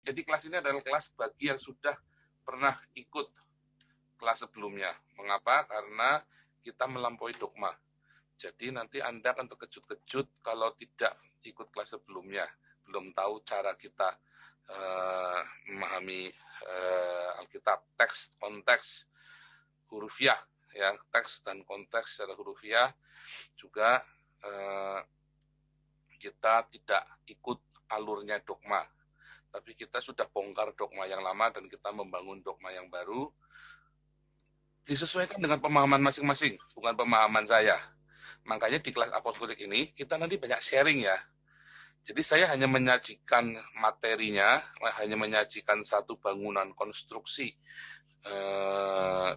Jadi kelas ini adalah kelas bagi yang sudah pernah ikut kelas sebelumnya. Mengapa? Karena kita melampaui dogma. Jadi nanti Anda akan terkejut-kejut kalau tidak ikut kelas sebelumnya. Belum tahu cara kita memahami Alkitab, teks, konteks, hurufiah, ya, teks dan konteks secara hurufiah. Juga kita tidak ikut alurnya dogma, tapi kita sudah bongkar dogma yang lama dan kita membangun dogma yang baru, disesuaikan dengan pemahaman masing-masing, bukan pemahaman saya. Makanya di kelas apostolik ini kita nanti banyak sharing ya. Jadi saya hanya menyajikan materinya, hanya menyajikan satu bangunan konstruksi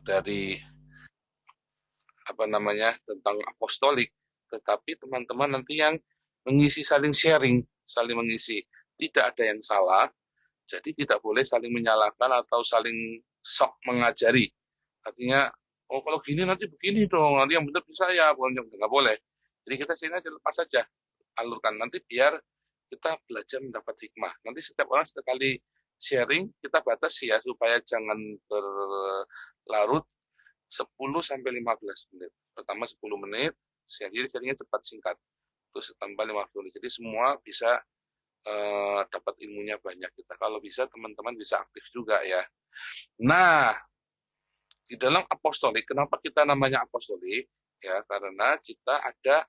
dari tentang apostolik, tetapi teman-teman nanti yang mengisi, saling sharing, saling mengisi. Tidak ada yang salah, jadi tidak boleh saling menyalahkan atau saling sok mengajari. Artinya, oh kalau gini nanti begini dong, nanti yang benar saya, nggak boleh. Jadi kita sini aja lepas saja, alurkan. Nanti biar kita belajar mendapat hikmah. Nanti setiap orang sekali sharing, kita batasi ya, supaya jangan berlarut 10-15 menit. Pertama 10 menit, sharingnya cepat singkat. Terus tambah 50 menit. Jadi semua bisa dapat ilmunya banyak kita. Kalau bisa teman-teman bisa aktif juga ya. Nah, di dalam apostolik, kenapa kita namanya apostolik? Ya, karena kita ada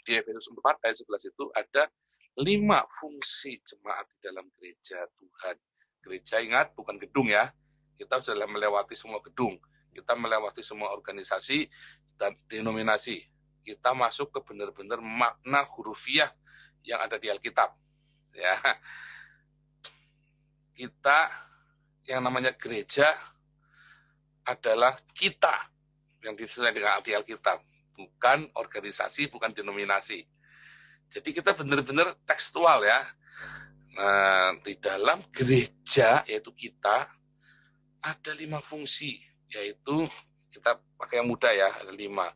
di Efesus 4 ayat 11 itu ada 5 fungsi jemaat di dalam gereja Tuhan. Gereja, ingat, bukan gedung ya. Kita sudah melewati semua gedung. Kita melewati semua organisasi dan denominasi. Kita masuk ke benar-benar makna hurufiah yang ada di Alkitab. Ya. Kita yang namanya gereja adalah kita yang disesuaikan dengan arti Alkitab, bukan organisasi, bukan denominasi. Jadi kita benar-benar tekstual ya. Nah, di dalam gereja, yaitu kita, ada 5 fungsi, yaitu kita pakai yang mudah ya, ada 5.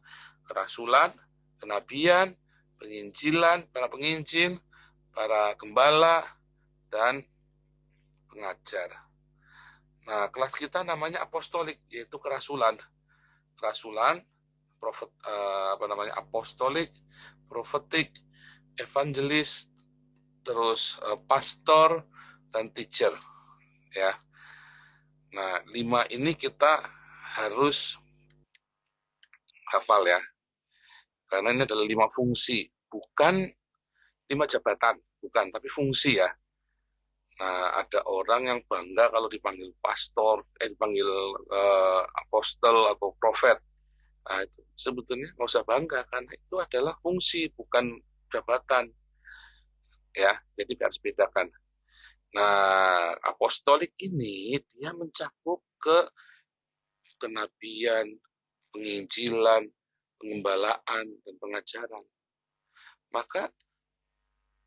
Kerasulan, kenabian, penginjilan, para penginjil, para gembala, dan pengajar. Nah, kelas kita namanya apostolik, yaitu kerasulan. Kerasulan, apostolik, profetik, evangelis, terus pastor, dan teacher. Ya. Nah, 5 ini kita harus hafal ya. Karena ini adalah 5 fungsi, bukan 5 jabatan, bukan, tapi fungsi ya. Nah, ada orang yang bangga kalau dipanggil pastor, dipanggil apostel atau profet. Nah, itu sebetulnya nggak usah bangga, karena itu adalah fungsi, bukan jabatan. Ya, jadi harus bedakan. Nah, apostolik ini dia mencakup ke kenabian, penginjilan, pengembalaan, dan pengajaran. Maka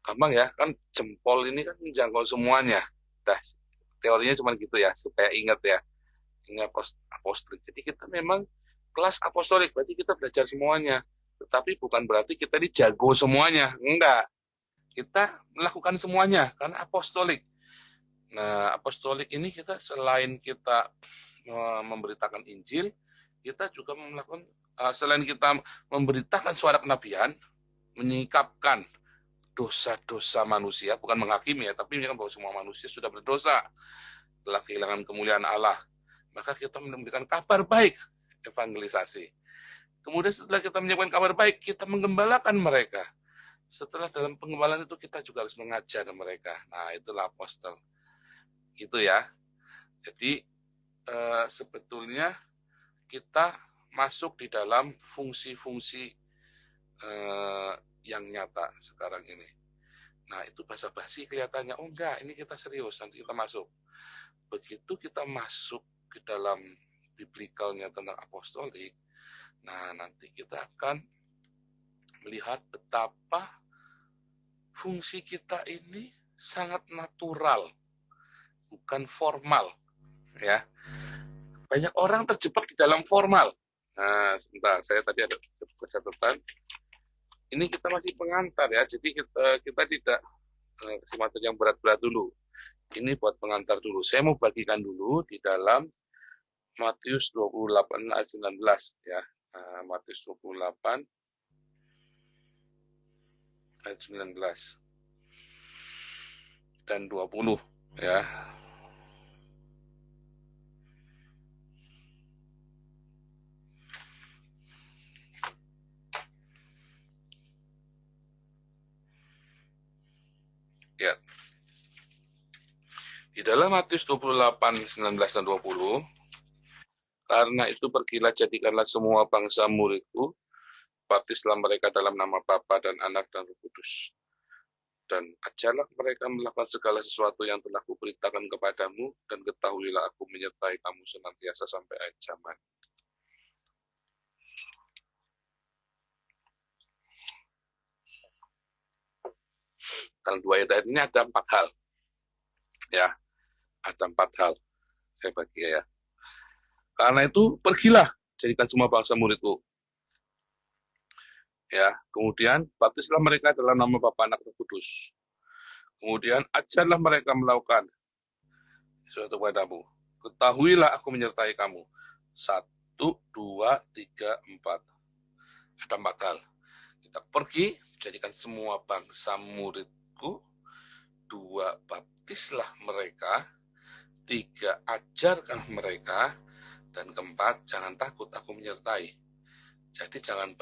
gampang ya, kan jempol ini kan menjangkau semuanya. Dah, teorinya cuma gitu ya, supaya ingat ya. Ini apostolik. Jadi kita memang kelas apostolik, berarti kita belajar semuanya. Tetapi bukan berarti kita ini jago semuanya. Enggak. Kita melakukan semuanya, karena apostolik. Nah, apostolik ini kita selain kita memberitakan Injil, kita juga melakukan, selain kita memberitakan suara kenabian, menyingkapkan dosa-dosa manusia, bukan menghakimi ya, tapi bahwa semua manusia sudah berdosa, telah kehilangan kemuliaan Allah. Maka kita memberikan kabar baik, evangelisasi. Kemudian setelah kita menyiapkan kabar baik, kita menggembalakan mereka. Setelah dalam pengembalaan itu kita juga harus mengajar mereka. Nah, itulah apostel. Gitu ya. Jadi sebetulnya kita masuk di dalam fungsi-fungsi yang nyata sekarang ini. Nah, itu basa-basi kelihatannya, oh enggak, ini kita serius, nanti kita masuk. Begitu kita masuk ke dalam biblikalnya tentang apostolik, nah nanti kita akan melihat betapa fungsi kita ini sangat natural, bukan formal. Ya, banyak orang terjebak di dalam formal. Nah, sebentar, saya tadi ada catatan. Ini kita masih pengantar ya, jadi kita tidak kasih materi yang berat-berat dulu. Ini buat pengantar dulu. Saya mau bagikan dulu di dalam Matius 28 ayat 19 ya. Matius 28 ayat 19 dan 20 ya. Ya. Di dalam Matius 28 19 dan 20, karena itu pergilah jadikanlah semua bangsa muridku, baptislah mereka dalam nama Bapa dan Anak dan Roh Kudus. Dan ajarlah mereka melakukan segala sesuatu yang telah kuperintahkan kepadamu, dan ketahuilah aku menyertai kamu senantiasa sampai akhir zaman. Dalam dua ayat ini ada 4 hal. Ya, ada 4 hal. Saya bagi ya. Karena itu pergilah jadikan semua bangsa muridku. Ya, kemudian baptislah mereka dalam nama Bapa, Anak, dan Kudus. Kemudian ajarlah mereka melakukan sesuatu padamu. Ketahuilah aku menyertai kamu. 1, 2, 3, 4. Ada 4 hal. Kita pergi, jadikan semua bangsa muridku. 2, baptislah mereka. 3, ajarkan mereka. Dan keempat, jangan takut, aku menyertai. Jadi jangan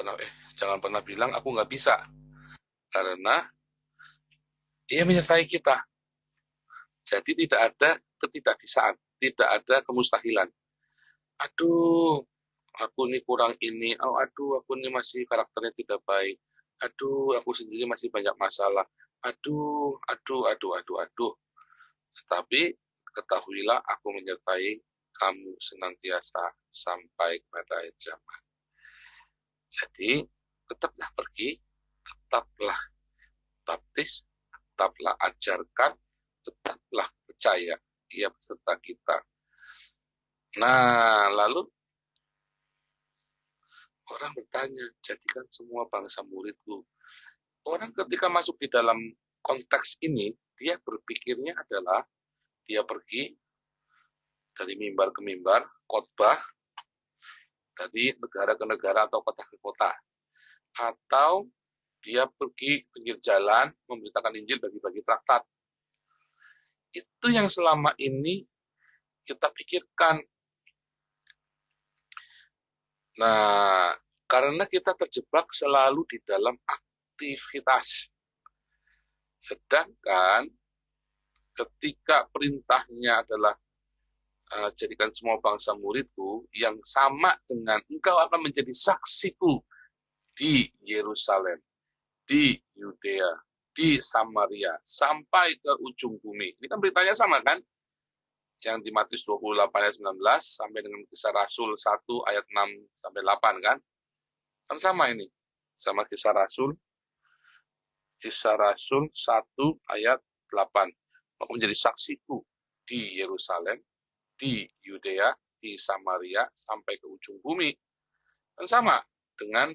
pernah bilang aku nggak bisa. Karena Dia menyertai kita. Jadi tidak ada ketidakbisaan, tidak ada kemustahilan. Aduh, aku ini kurang ini. Oh, aduh, aku ini masih karakternya tidak baik. Aduh, aku sendiri masih banyak masalah. Aduh, aduh, aduh, aduh, aduh. Tetapi ketahuilah aku menyertai kamu senantiasa sampai pada akhir zaman. Jadi, tetaplah pergi, tetaplah baptis, tetaplah ajarkan, tetaplah percaya. Ia beserta kita. Nah, lalu orang bertanya, jadikan semua bangsa muridku. Orang ketika masuk di dalam konteks ini, dia berpikirnya adalah dia pergi dari mimbar ke mimbar, khotbah, dari negara ke negara atau kota ke kota. Atau dia pergi pinggir jalan, memberitakan Injil, bagi-bagi traktat. Itu yang selama ini kita pikirkan. Nah, karena kita terjebak selalu di dalam aktivitas. Sedangkan ketika perintahnya adalah jadikan semua bangsa muridku, yang sama dengan engkau akan menjadi saksiku di Yerusalem, di Yudea, di Samaria, sampai ke ujung bumi. Ini kan beritanya sama kan? Yang di Matius 28 ayat 19 sampai dengan Kisah Rasul 1 ayat 6 sampai 8 kan? Kan sama ini. Sama Kisah Rasul 1 ayat 8. Aku menjadi saksiku di Yerusalem, di Yudea, di Samaria, sampai ke ujung bumi. Dan sama dengan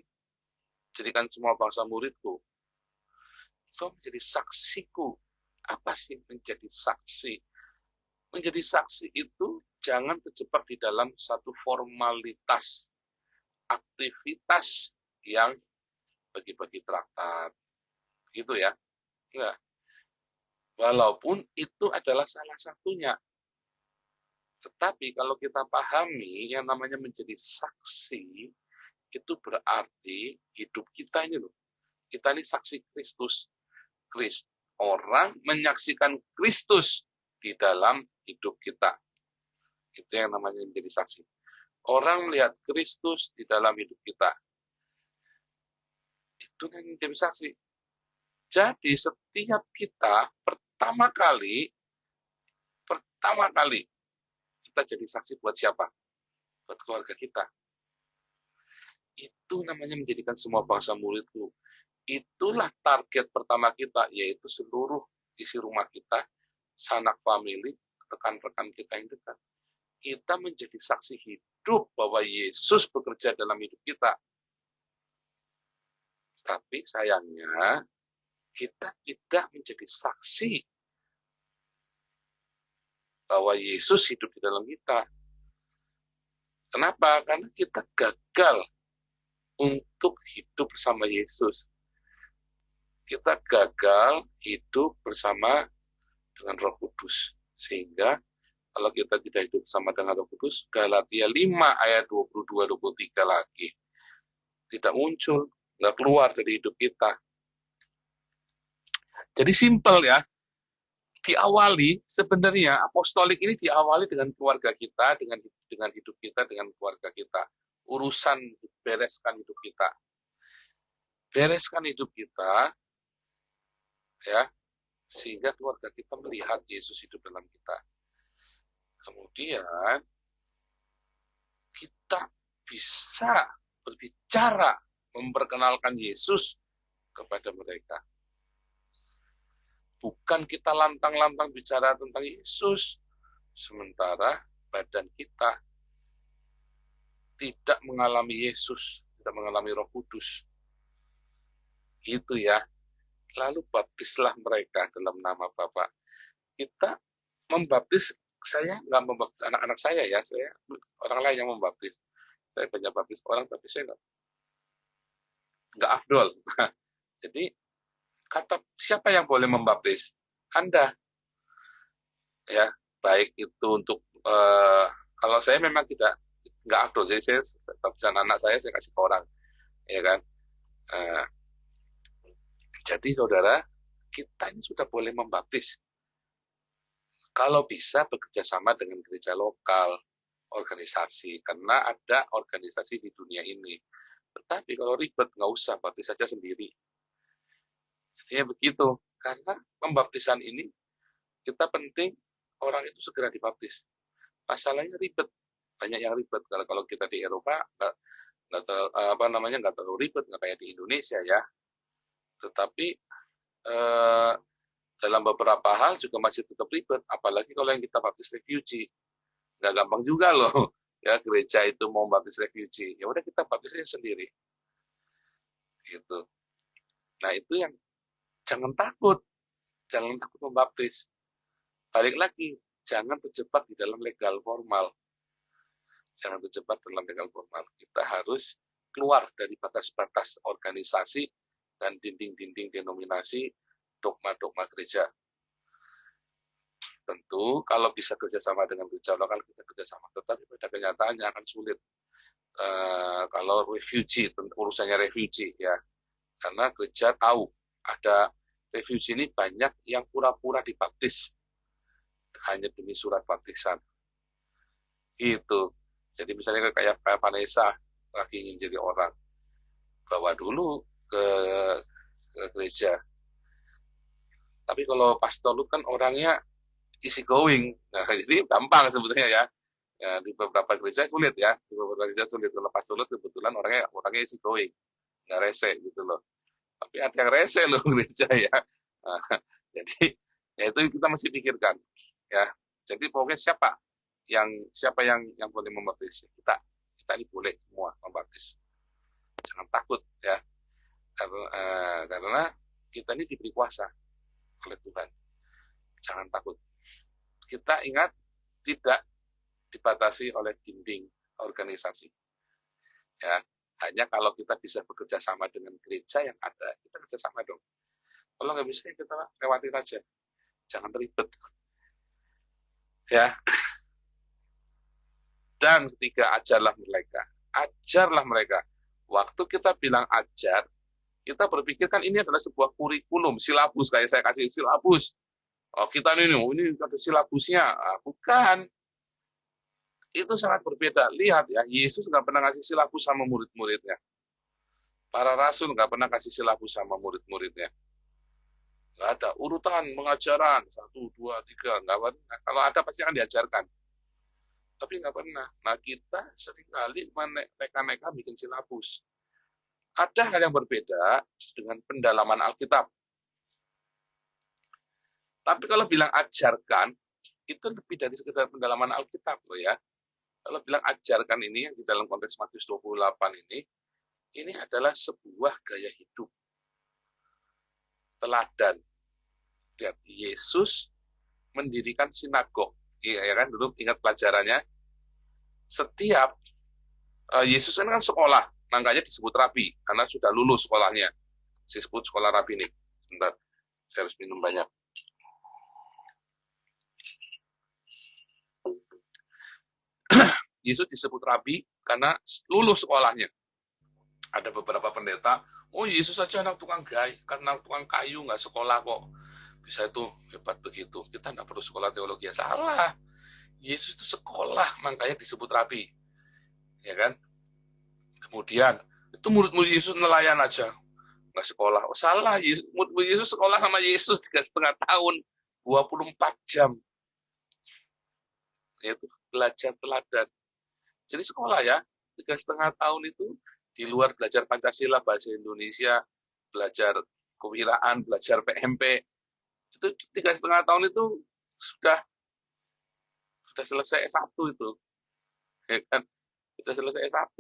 jadikan semua bangsa muridku. Kau menjadi saksiku. Apa sih menjadi saksi? Menjadi saksi itu jangan terjebak di dalam satu formalitas, aktivitas yang bagi-bagi traktat. Gitu ya. Enggak. Walaupun itu adalah salah satunya. Tetapi kalau kita pahami yang namanya menjadi saksi, itu berarti hidup kita ini loh. Kita ini saksi Kristus. Orang menyaksikan Kristus di dalam hidup kita. Itu yang namanya menjadi saksi. Orang melihat Kristus di dalam hidup kita. Itu yang menjadi saksi. Jadi setiap kita pertama kali kita jadi saksi buat siapa? Buat keluarga kita. Itu namanya menjadikan semua bangsa muridku. Itulah target pertama kita, yaitu seluruh isi rumah kita, sanak famili, rekan-rekan kita yang dekat. Kita menjadi saksi hidup bahwa Yesus bekerja dalam hidup kita. Tapi sayangnya, kita tidak menjadi saksi bahwa Yesus hidup di dalam kita. Kenapa? Karena kita gagal untuk hidup bersama Yesus. Kita gagal hidup bersama dengan Roh Kudus. Sehingga kalau kita tidak hidup bersama dengan Roh Kudus, Galatia 5 ayat 22-23 lagi tidak muncul, nggak keluar dari hidup kita. Jadi simpel ya, diawali sebenarnya apostolik ini diawali dengan keluarga kita, dengan hidup kita, dengan keluarga kita. Urusan bereskan hidup kita. Bereskan hidup kita, ya, sehingga keluarga kita melihat Yesus hidup dalam kita. Kemudian kita bisa berbicara, memperkenalkan Yesus kepada mereka. Bukan kita lantang-lantang bicara tentang Yesus, sementara badan kita tidak mengalami Yesus, tidak mengalami Roh Kudus. Itu ya. Lalu baptislah mereka dalam nama Bapa. Kita membaptis, saya nggak membaptis anak-anak saya ya, saya orang lain yang membaptis. Saya banyak baptis orang, tapi saya nggak afdol. Jadi kata siapa yang boleh membaptis? Anda, ya, baik itu untuk kalau saya memang nggak afdol, jadi saya baptisan anak saya kasih ke orang, ya kan. Jadi saudara, kita ini sudah boleh membaptis. Kalau bisa bekerja sama dengan gereja lokal, organisasi, karena ada organisasi di dunia ini. Tetapi kalau ribet, nggak usah, baptis saja sendiri. Jadi begitu, karena pembaptisan ini, kita penting orang itu segera dibaptis. Masalahnya ribet, banyak yang ribet. Kalau kita di Eropa, nggak terlalu ribet, nggak kayak di Indonesia ya. Tetapi dalam beberapa hal juga masih tetap ribet, apalagi kalau yang kita baptis refugee. Nggak gampang juga loh, ya gereja itu mau baptis refugee. Ya udah kita baptisnya sendiri. Gitu. Nah itu yang jangan takut membaptis. Balik lagi, jangan terjebak di dalam legal formal. Jangan terjebak dalam legal formal. Kita harus keluar dari batas-batas organisasi dan dinding-dinding denominasi, dogma-dogma gereja. Tentu kalau bisa kerjasama dengan gereja lokal, kita kerjasama. Tetapi pada kenyataannya akan sulit. Kalau refugee, urusannya refugee ya. Karena gereja tahu ada refugee ini banyak yang pura-pura dibaptis hanya demi surat baptisan. Gitu. Jadi misalnya kayak Vanessa lagi ingin jadi orang, bawa dulu ke gereja. Tapi kalau pastor lu kan orangnya easy going, nah jadi gampang sebetulnya ya. Ya, di beberapa gereja sulit ya, di beberapa gereja sulit. Kalau pastor lu kebetulan orangnya easy going, nggak rese gitu loh. Tapi ada yang rese loh gereja ya. Nah, jadi ya itu kita mesti pikirkan ya. Jadi pokoknya siapa yang boleh membaptis? Kita ini boleh semua membaptis. Jangan takut ya, karena kita ini diberi kuasa oleh Tuhan. Jangan takut. Kita ingat tidak dibatasi oleh dinding organisasi. Ya, hanya kalau kita bisa bekerja sama dengan gereja yang ada, kita kerja sama dong. Kalau nggak bisa, kita lewatin aja. Jangan ribet. Ya. Dan ketiga, ajarlah mereka. Waktu kita bilang ajar, kita berpikir kan ini adalah sebuah kurikulum, silabus, kayak saya kasih silabus. Oh, kita ini ada silabusnya. Bukan. Itu sangat berbeda. Lihat ya, Yesus nggak pernah ngasih silabus sama murid-muridnya. Para rasul nggak pernah kasih silabus sama murid-muridnya. Nggak ada urutan pengajaran 1, 2, 3. Nggak pernah. Kalau ada pasti akan diajarkan. Tapi nggak pernah. Nah kita seringkali mereka bikin silabus. Ada hal yang berbeda dengan pendalaman Alkitab. Tapi kalau bilang ajarkan, itu lebih dari sekedar pendalaman Alkitab loh ya. Kalau bilang ajarkan ini yang di dalam konteks Matius 28 ini adalah sebuah gaya hidup. Teladan. Lihat, Yesus mendirikan sinagog. Iya ya kan, dulu ingat pelajarannya. Setiap Yesus kan sekolah, makanya disebut rabi karena sudah lulus sekolahnya. Disebut sekolah rabi nih. Sebentar, saya harus minum banyak. Yesus disebut rabi karena lulus sekolahnya. Ada beberapa pendeta, oh Yesus saja anak tukang karena tukang kayu nggak sekolah kok. Bisa itu hebat begitu. Kita nggak perlu sekolah teologi. Salah. Yesus itu sekolah, makanya disebut rabi. Ya kan? Kemudian, itu murid-murid Yesus nelayan aja. Nggak sekolah. Oh salah, murid Yesus sekolah sama Yesus 3,5 tahun. 24 jam. Yaitu belajar teladan. Jadi sekolah ya, 3,5 tahun itu di luar belajar Pancasila, bahasa Indonesia, belajar kewiraan, belajar PMP, itu 3,5 tahun itu sudah selesai S1 itu, ya kan? Sudah selesai S1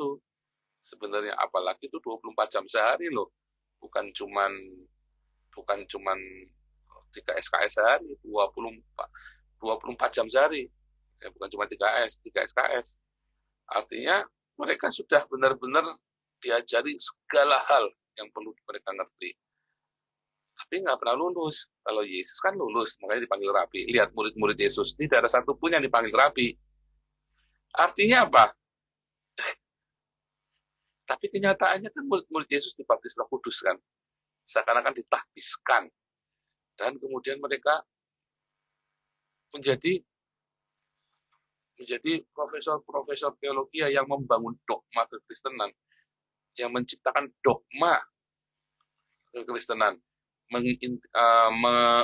sebenarnya, apalagi itu 24 jam sehari loh, bukan cuman 3 SKS sehari, 24 jam sehari, ya, bukan cuma 3 SKS. Artinya mereka sudah benar-benar diajari segala hal yang perlu mereka ngerti. Tapi nggak pernah lulus. Kalau Yesus kan lulus, makanya dipanggil rabi. Lihat murid-murid Yesus, tidak ada satupun yang dipanggil rabi. Artinya apa? Tapi kenyataannya kan murid-murid Yesus dibaptis Roh Kudus kan. Seakan-akan ditahbiskan. Dan kemudian mereka menjadi profesor-profesor teologi yang membangun dogma kekristenan, yang menciptakan dogma kekristenan,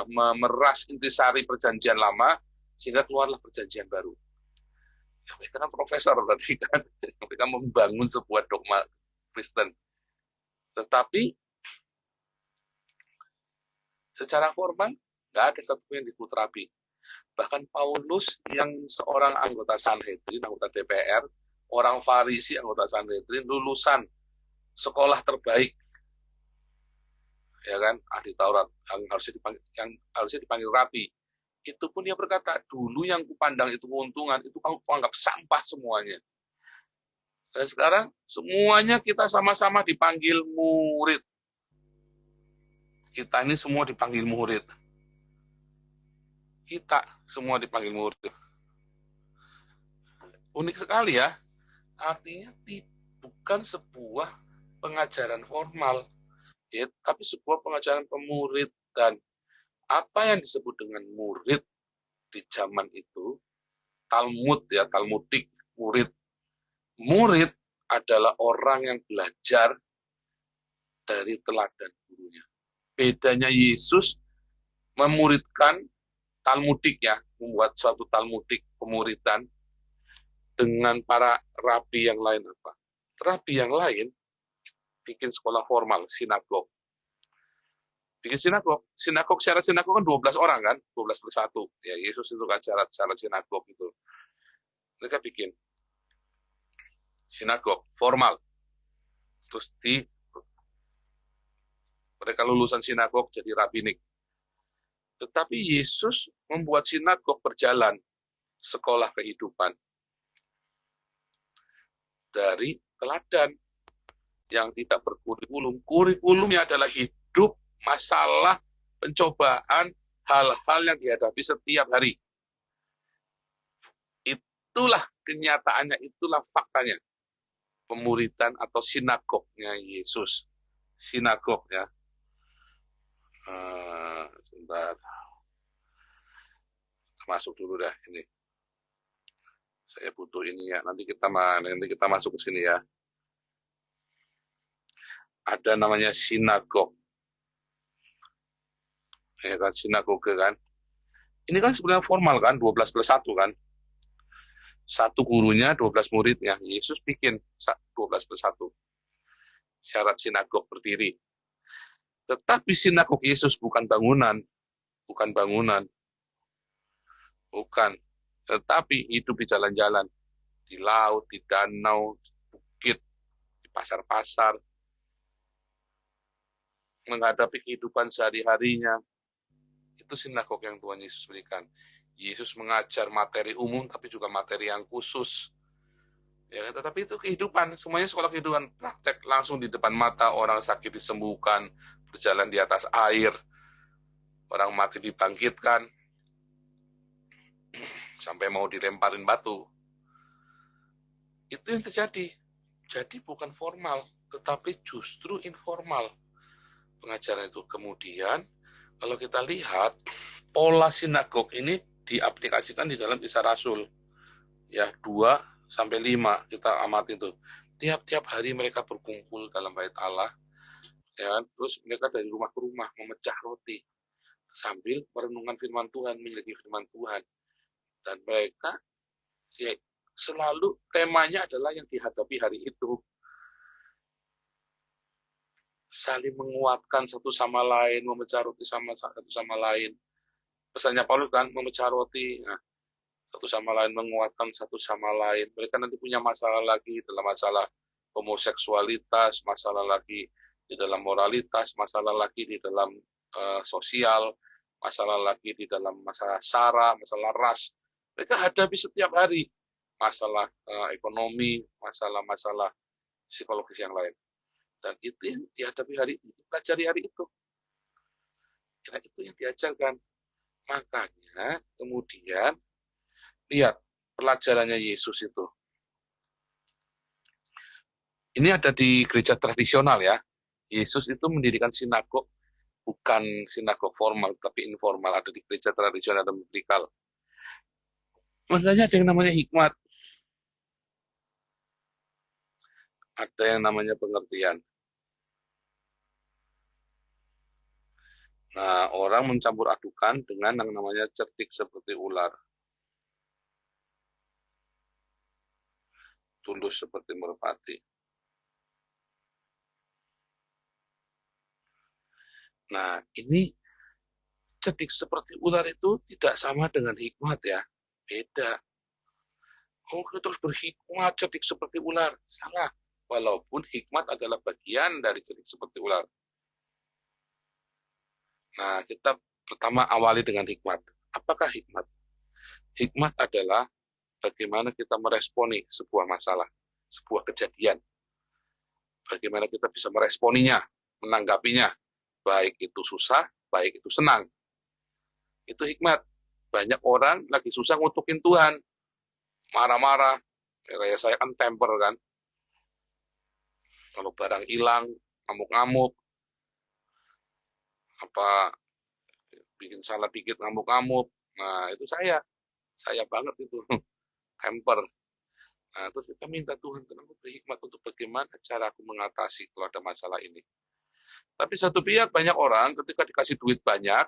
memeras intisari perjanjian lama, sehingga keluarlah perjanjian baru. Ya, mereka kan profesor berarti kan, mereka membangun sebuah dogma Kristen. Tetapi secara formal nggak ada satupun yang disebut rabi. Bahkan Paulus yang seorang anggota Sanhedrin, anggota DPR, orang Farisi, anggota Sanhedrin, lulusan sekolah terbaik, ya kan, ahli Taurat, yang harusnya dipanggil rabi. Itu pun dia berkata, dulu yang kupandang itu keuntungan, itu kamu anggap sampah semuanya. Dan sekarang semuanya kita sama-sama dipanggil murid. Kita ini semua dipanggil murid. Kita semua dipanggil murid. Unik sekali ya. Artinya bukan sebuah pengajaran formal, ya, tapi sebuah pengajaran pemuridan. Apa yang disebut dengan murid di zaman itu, Talmud ya, Talmudik, murid. Murid adalah orang yang belajar dari teladan gurunya. Bedanya Yesus memuridkan Talmudik ya, membuat suatu Talmudik pemuridan dengan para rabi yang lain apa? Rabi yang lain bikin sekolah formal, sinagog. Bikin sinagog syarat sinagog kan 12 orang kan, 12 plus 1. Ya, Yesus itu kan syarat sinagog itu. Mereka bikin sinagog formal. Terus mereka lulusan sinagog jadi rabinik. Tetapi Yesus membuat sinagog berjalan, sekolah kehidupan. Dari teladan yang tidak berkurikulum. Kurikulumnya adalah hidup, masalah, pencobaan, hal-hal yang dihadapi setiap hari. Itulah kenyataannya, itulah faktanya. Pemuridan atau sinagognya Yesus. Sinagog ya. Sebentar. Masuk dulu dah ini. Saya butuh ini ya. Nanti kita masuk ke sini ya. Ada namanya sinagog. Ya kan, sinagoge kan. Ini kan sebenarnya formal kan, 12 plus 1 kan. Satu gurunya, 12 muridnya. Yesus bikin 12 plus 1. Syarat sinagog berdiri. Tetapi sinagog Yesus bukan bangunan. Bukan. Tetapi hidup di jalan-jalan. Di laut, di danau, di bukit, di pasar-pasar. Menghadapi kehidupan sehari-harinya. Itu sinagog yang Tuhan Yesus berikan. Yesus mengajar materi umum, tapi juga materi yang khusus. Ya, tetapi itu kehidupan, semuanya sekolah kehidupan, praktek langsung di depan mata, orang sakit disembuhkan, berjalan di atas air, orang mati dibangkitkan, sampai mau dilemparin batu. Itu yang terjadi. Jadi bukan formal, tetapi justru informal pengajaran itu. Kemudian, kalau kita lihat, pola sinagog ini diaplikasikan di dalam Kisah Rasul. Ya, 2-5 kita amati itu. Tiap-tiap hari mereka berkumpul dalam bait Allah, ya, terus mereka dari rumah ke rumah memecah roti sambil merenungkan firman Tuhan, menyelidiki firman Tuhan. Dan mereka ya, selalu temanya adalah yang dihadapi hari itu. Saling menguatkan satu sama lain, memecah roti satu sama lain. Pesannya Paulus kan, memecah roti, nah, satu sama lain, menguatkan satu sama lain. Mereka nanti punya masalah lagi dalam masalah homoseksualitas, masalah lagi di dalam moralitas, masalah lagi di dalam sosial, masalah lagi di dalam masalah SARA, masalah ras. Mereka hadapi setiap hari masalah ekonomi, masalah-masalah psikologis yang lain. Dan itu yang dihadapi hari itu, pelajari hari itu. Ya, itu yang diajarkan. Makanya kemudian lihat pelajarannya Yesus itu. Ini ada di gereja tradisional ya. Yesus itu mendirikan sinagog, bukan sinagog formal, tapi informal. Ada di gereja tradisional dan biblical. Makanya ada yang namanya hikmat. Ada yang namanya pengertian. Nah, orang mencampur adukan dengan yang namanya cerdik seperti ular. Tulus seperti merpati. Nah, ini cerdik seperti ular itu tidak sama dengan hikmat ya. Beda. Oh, kita harus berhikmat, cerdik seperti ular. Salah. Walaupun hikmat adalah bagian dari cerdik seperti ular. Nah, kita pertama awali dengan hikmat. Apakah hikmat? Hikmat adalah bagaimana kita meresponi sebuah masalah, sebuah kejadian. Bagaimana kita bisa meresponinya, menanggapinya. Baik itu susah, baik itu senang. Itu hikmat. Banyak orang lagi susah ngutukin Tuhan. Marah-marah. Kayak saya kan temper kan. Kalau barang hilang, ngamuk-ngamuk. Apa bikin salah dikit ngamuk-ngamuk. Nah, itu saya. Saya banget itu. Temper. Nah, terus kita minta Tuhan, kenapa beri hikmat untuk bagaimana cara aku mengatasi kalau ada masalah ini. Tapi satu pihak banyak orang ketika dikasih duit banyak,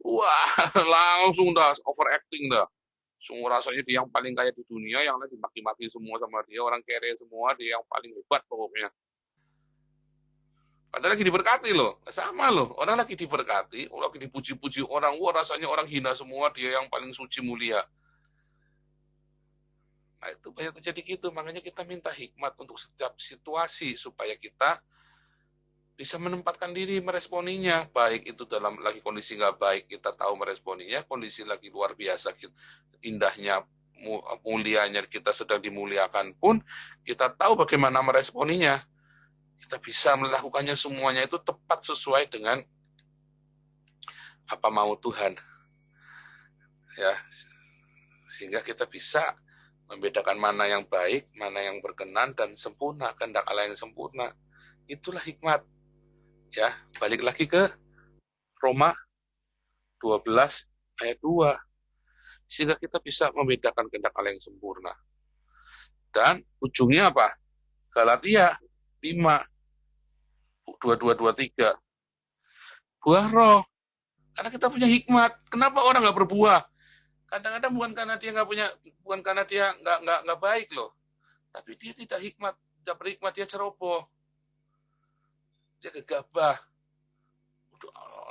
wah langsung dah overacting dah. Semua rasanya dia yang paling kaya di dunia, yang lagi maki-maki semua sama dia, orang kere semua, dia yang paling hebat pokoknya. Padahal lagi diberkati loh, sama loh. Orang lagi diberkati, lagi dipuji-puji orang, wah rasanya orang hina semua, dia yang paling suci mulia. Nah itu banyak terjadi gitu, makanya kita minta hikmat untuk setiap situasi supaya kita bisa menempatkan diri meresponinya, baik itu dalam lagi kondisi nggak baik kita tahu meresponinya, kondisi lagi luar biasa indahnya mulianya kita sedang dimuliakan pun kita tahu bagaimana meresponinya, kita bisa melakukannya semuanya itu tepat sesuai dengan apa mau Tuhan ya, sehingga kita bisa membedakan mana yang baik, mana yang berkenan dan sempurna, kehendak Allah yang sempurna. Itulah hikmat. Ya, balik lagi ke Roma 12 ayat 2. Sehingga kita bisa membedakan kehendak Allah yang sempurna. Dan ujungnya apa? Galatia 5 22-23. Buah roh. Karena kita punya hikmat. Kenapa orang nggak berbuah? Kadang-kadang bukan karena dia nggak punya, bukan karena dia nggak baik loh. Tapi dia tidak hikmat, tidak berhikmat, dia ceroboh. Dia gegabah.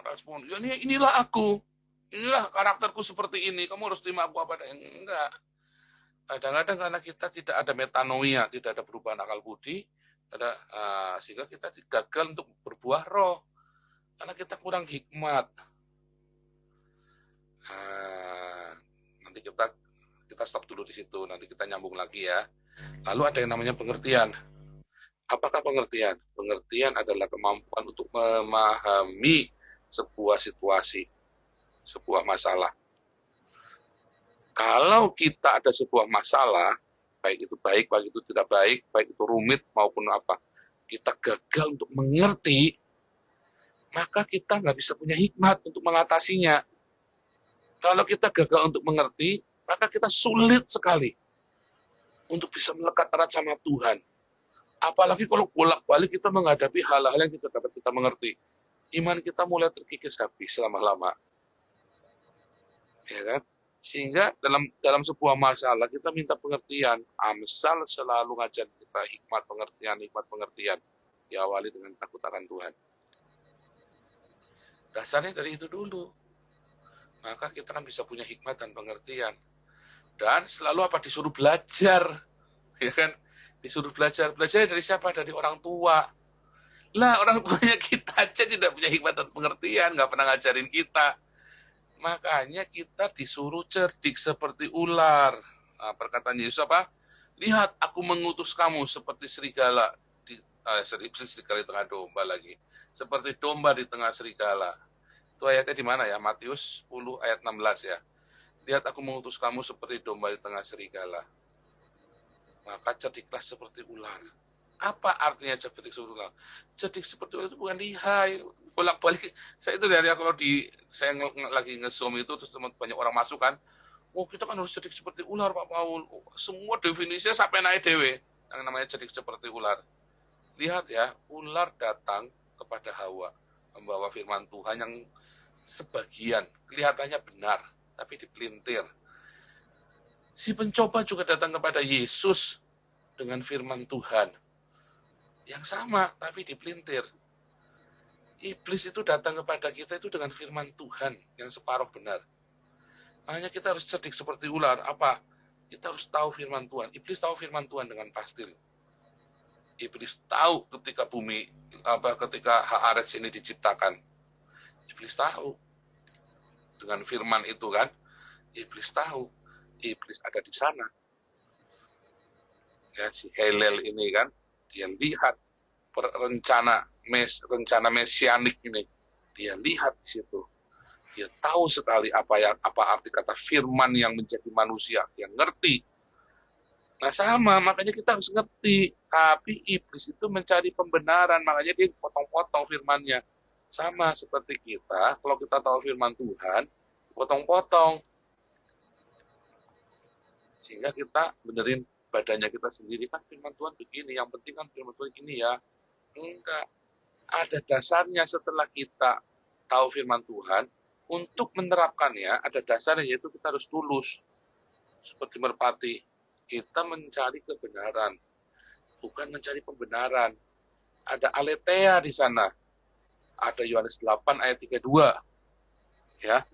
Respon, ya inilah aku, inilah karakterku seperti ini, kamu harus terima aku apa adanya. Enggak. Kadang-kadang karena kita tidak ada metanoia, tidak ada perubahan akal budi, sehingga kita gagal untuk berbuah roh, karena kita kurang hikmat. Nanti kita stop dulu di situ, nanti kita nyambung lagi ya. Lalu ada yang namanya pengertian. Apakah pengertian? Pengertian adalah kemampuan untuk memahami sebuah situasi, sebuah masalah. Kalau kita ada sebuah masalah, baik itu tidak baik itu rumit maupun apa, kita gagal untuk mengerti, maka kita nggak bisa punya hikmat untuk mengatasinya. Kalau kita gagal untuk mengerti, maka kita sulit sekali untuk bisa melekat erat sama Tuhan. Apalagi kalau bolak-balik kita menghadapi hal-hal yang kita dapat kita mengerti. Iman kita mulai terkikis habis lama-lama. Ya kan? Sehingga dalam sebuah masalah kita minta pengertian. Amsal selalu ngajar kita hikmat pengertian. Diawali dengan takut akan Tuhan. Dasarnya dari itu dulu. Maka kita kan bisa punya hikmat dan pengertian. Dan selalu disuruh belajar. Ya kan? Disuruh belajar. Belajar dari siapa? Dari orang tua. Lah, orang tuanya kita aja tidak punya hikmat dan pengertian, nggak pernah ngajarin kita. Makanya kita disuruh cerdik seperti ular. Nah, perkataan Yesus apa? Lihat, aku mengutus kamu seperti serigala serigala di tengah domba lagi. Seperti domba di tengah serigala. Itu ayatnya di mana ya? Matius 10 ayat 16 ya. Lihat, aku mengutus kamu seperti domba di tengah serigala. Maka cerdiklah seperti ular. Apa artinya cerdik seperti ular? Cerdik seperti ular itu bukan lihai. Bolak-balik. Saya itu dari kalau saya lagi nge-zoom itu, terus banyak orang masuk kan. Oh, kita kan harus cerdik seperti ular, Pak Paul. Semua definisinya sampai naik dewe. Yang namanya cerdik seperti ular. Lihat ya, ular datang kepada Hawa. Membawa firman Tuhan yang sebagian kelihatannya benar, tapi dipelintir. Si pencoba juga datang kepada Yesus dengan firman Tuhan. Yang sama, tapi dipelintir. Iblis itu datang kepada kita itu dengan firman Tuhan yang separuh benar. Makanya kita harus cerdik seperti ular. Apa? Kita harus tahu firman Tuhan. Iblis tahu firman Tuhan dengan pasti. Iblis tahu ketika ketika Haaretz ini diciptakan. Iblis tahu. Dengan firman itu kan, Iblis tahu. Iblis ada di sana. Ya, si Hillel ini kan, dia lihat rencana mesianik ini. Dia lihat di situ. Dia tahu sekali apa arti kata firman yang menjadi manusia. Dia ngerti. Nah sama, makanya kita harus ngerti. Tapi iblis itu mencari pembenaran, makanya dia potong-potong firmannya. Sama seperti kita, kalau kita tahu firman Tuhan, potong-potong. Sehingga kita benerin badannya kita sendiri, kan firman Tuhan begini, yang penting kan firman Tuhan gini ya. Enggak. Ada dasarnya setelah kita tahu firman Tuhan, untuk menerapkannya ada dasarnya, yaitu kita harus tulus. Seperti merpati, kita mencari kebenaran, bukan mencari pembenaran. Ada aletheia di sana. Ada Yohanes 8 ayat 32. Ya.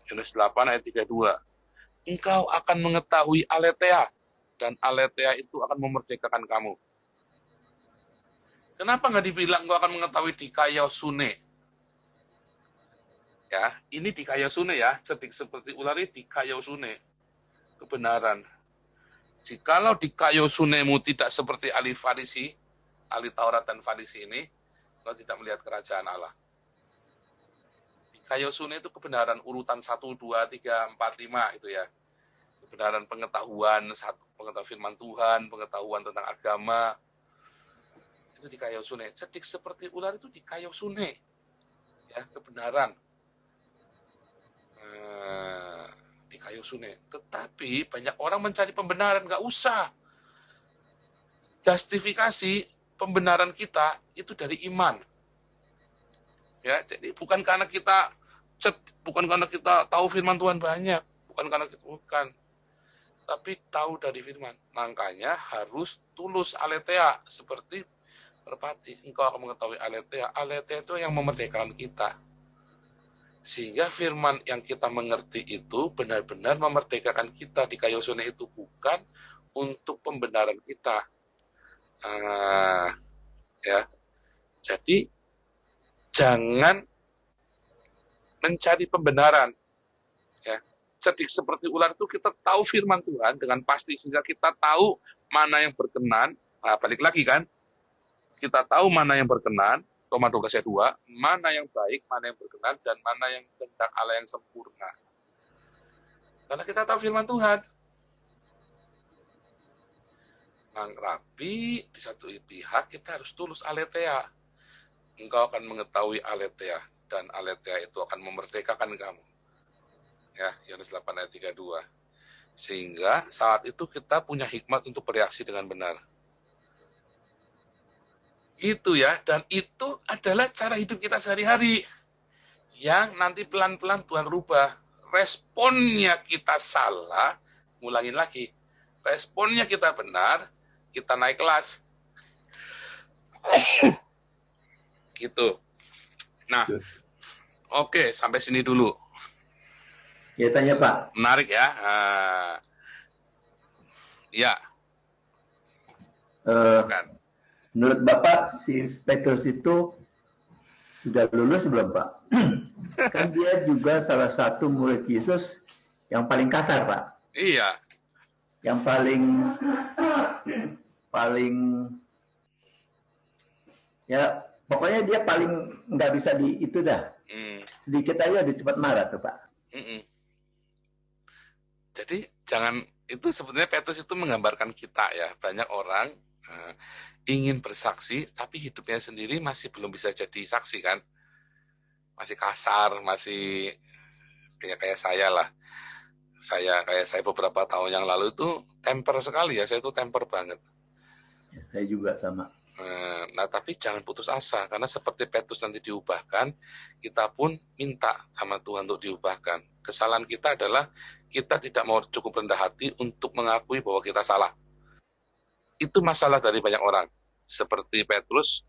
Yohanes 8 ayat 32. Engkau akan mengetahui aletheia, dan aletheia itu akan memerdekakan kamu. Kenapa nggak dibilang engkau akan mengetahui dikaiosune? Ya, ini dikaiosune ya, cerdik seperti ular ini dikaiosune. Kebenaran. Jikalau dikaiosunemu tidak seperti ahli Farisi, ahli Taurat dan Farisi ini, kalau tidak melihat kerajaan Allah. Dikaiosune itu kebenaran urutan 1, 2, 3, 4, 5 itu ya. Kebenaran pengetahuan firman Tuhan, pengetahuan tentang agama, itu dikaiosune. Cerdik seperti ular itu dikaiosune. Ya, kebenaran. Dikaiosune. Tetapi banyak orang mencari pembenaran, nggak usah. Justifikasi pembenaran kita itu dari iman. Ya, jadi bukan karena kita tahu firman Tuhan banyak, bukan. Tapi tahu dari firman. Makanya harus tulus aletheia, seperti merpati. Engkau akan mengetahui aletheia. Aletheia itu yang memerdekakan kita. Sehingga firman yang kita mengerti itu benar-benar memerdekakan kita. Dikaiosune itu bukan untuk pembenaran kita. Ya. Jadi jangan mencari pembenaran. Ya. cerdik seperti ular itu kita tahu firman Tuhan dengan pasti sehingga kita tahu mana yang berkenan. Nah, balik lagi kan, kita tahu mana yang berkenan, Roma 12 ayat 2, mana yang baik, mana yang berkenan, dan mana yang kehendak Allah yang sempurna. Karena kita tahu firman Tuhan. Tapi di satu pihak kita harus tulus aletheia. Engkau akan mengetahui aletheia, dan aletheia itu akan memerdekakan kamu. Ya, Yohanes 8 ayat 32. Sehingga saat itu kita punya hikmat untuk bereaksi dengan benar. Itu ya, dan itu adalah cara hidup kita sehari-hari. Yang nanti pelan-pelan Tuhan rubah. Responnya kita salah, ngulangin lagi. Responnya kita benar, kita naik kelas. Gitu. Nah, oke, sampai sini dulu. Ya, tanya Pak. Menarik ya. Ya. Menurut Bapak, si Petrus itu sudah lulus belum Pak? Kan dia juga salah satu murid Yesus yang paling kasar Pak. Iya. Yang paling ya pokoknya dia paling nggak bisa di itu dah. Sedikit aja dia cepat marah tuh Pak. Jadi jangan, itu sebenarnya Petrus itu menggambarkan kita ya, banyak orang ingin bersaksi tapi hidupnya sendiri masih belum bisa jadi saksi kan, masih kasar, masih kayak saya lah. Saya beberapa tahun yang lalu itu temper sekali ya, saya itu temper banget. Ya, saya juga sama. Nah, tapi jangan putus asa, karena seperti Petrus nanti diubahkan, kita pun minta sama Tuhan untuk diubahkan. Kesalahan kita adalah kita tidak mau cukup rendah hati untuk mengakui bahwa kita salah. Itu masalah dari banyak orang. Seperti Petrus,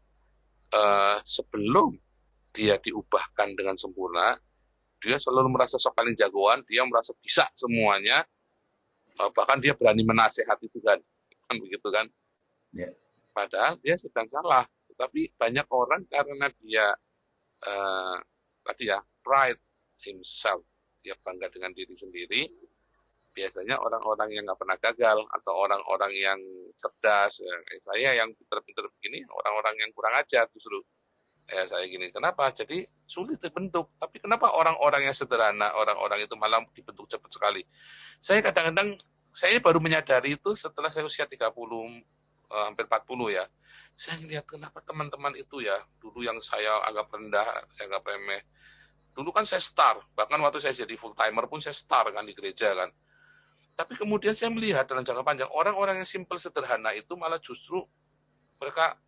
sebelum dia diubahkan dengan sempurna, dia selalu merasa sok paling jagoan, dia merasa bisa semuanya, bahkan dia berani menasehati Tuhan. Kan begitu kan? Yeah. Padahal dia sedang salah. Tapi banyak orang karena dia pride himself, dia bangga dengan diri sendiri. Biasanya orang-orang yang nggak pernah gagal atau orang-orang yang cerdas, saya yang pinter-pinter begini, orang-orang yang kurang ajar justru. Saya gini, kenapa? Jadi sulit terbentuk. Tapi kenapa orang-orang yang sederhana, orang-orang itu malah dibentuk cepat sekali? Saya kadang-kadang, saya baru menyadari itu setelah saya usia 30, hampir 40 ya. Saya ngelihat kenapa teman-teman itu ya, dulu yang saya anggap rendah, saya anggap remeh. Dulu kan saya star, bahkan waktu saya jadi full timer pun saya star kan di gereja kan. Tapi kemudian saya melihat dalam jangka panjang, orang-orang yang simple sederhana itu malah justru mereka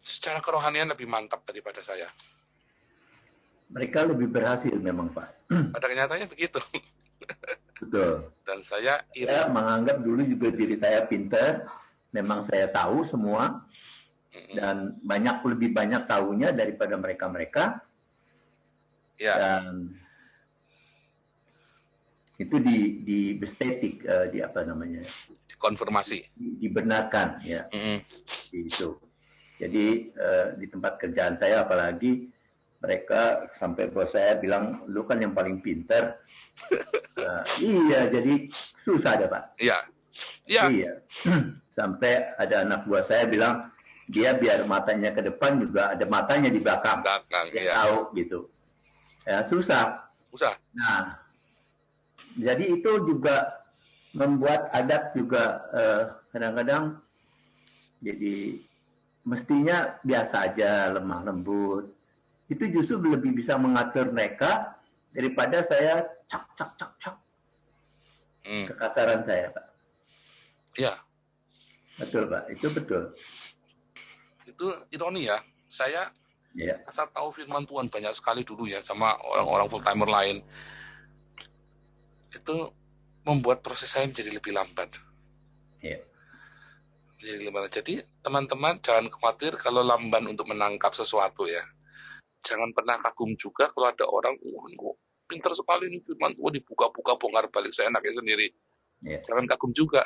secara kerohanian lebih mantap daripada saya. Mereka lebih berhasil memang Pak. Pada kenyataannya begitu. Betul. Dan saya menganggap dulu juga diri saya pintar, memang saya tahu semua, dan lebih banyak tahunya daripada mereka-mereka. Ya. Dan itu di bestetik, di apa namanya? Konfirmasi. Dibenarkan ya. Itu. Jadi di tempat kerjaan saya apalagi mereka sampai bos saya bilang lu kan yang paling pintar. Iya, jadi susah deh Pak. Iya. Sampai ada anak buah saya bilang dia biar matanya ke depan juga ada matanya di belakang. Dia tahu gitu. Ya susah. Nah, jadi itu juga membuat adat juga kadang-kadang jadi mestinya biasa aja, lemah lembut. Itu justru lebih bisa mengatur mereka daripada saya cak. Kekasaran saya, Pak. Iya. Betul, Pak. Itu betul. Itu ironi ya. Saya asal tahu firman Tuhan banyak sekali dulu ya sama orang-orang full timer lain. Itu membuat proses saya menjadi lebih lambat. Iya. Jadi teman-teman jangan khawatir kalau lamban untuk menangkap sesuatu ya. Jangan pernah kagum juga kalau ada orang, pintar sekali nih firman Tuhan, dibuka-buka bongkar balik saya enaknya sendiri. Jangan kagum juga.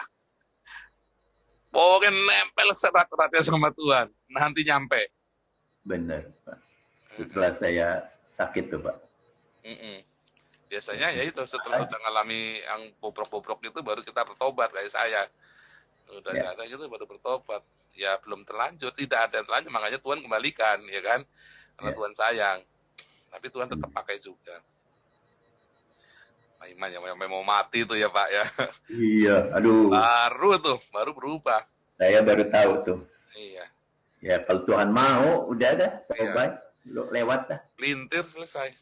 Pokoknya nempel serat-eratnya sama Tuhan, nanti nyampe. Benar Pak. Setelah saya sakit tuh Pak. Biasanya ya itu setelah udah ngalami yang bobrok-bobrok itu baru kita bertobat kayak saya. Udah nggak ada gitu baru bertobat. Ya belum terlanjur, tidak ada yang terlanjur, makanya Tuhan kembalikan, ya kan? Karena Tuhan sayang. Tapi Tuhan tetap pakai juga. Pak Iman yang mau mati tuh ya Pak ya. Iya, aduh. Baru berubah. Saya baru tahu tuh. Iya. Ya kalau Tuhan mau, udah dah, tobat, lewat dah. Lintir selesai.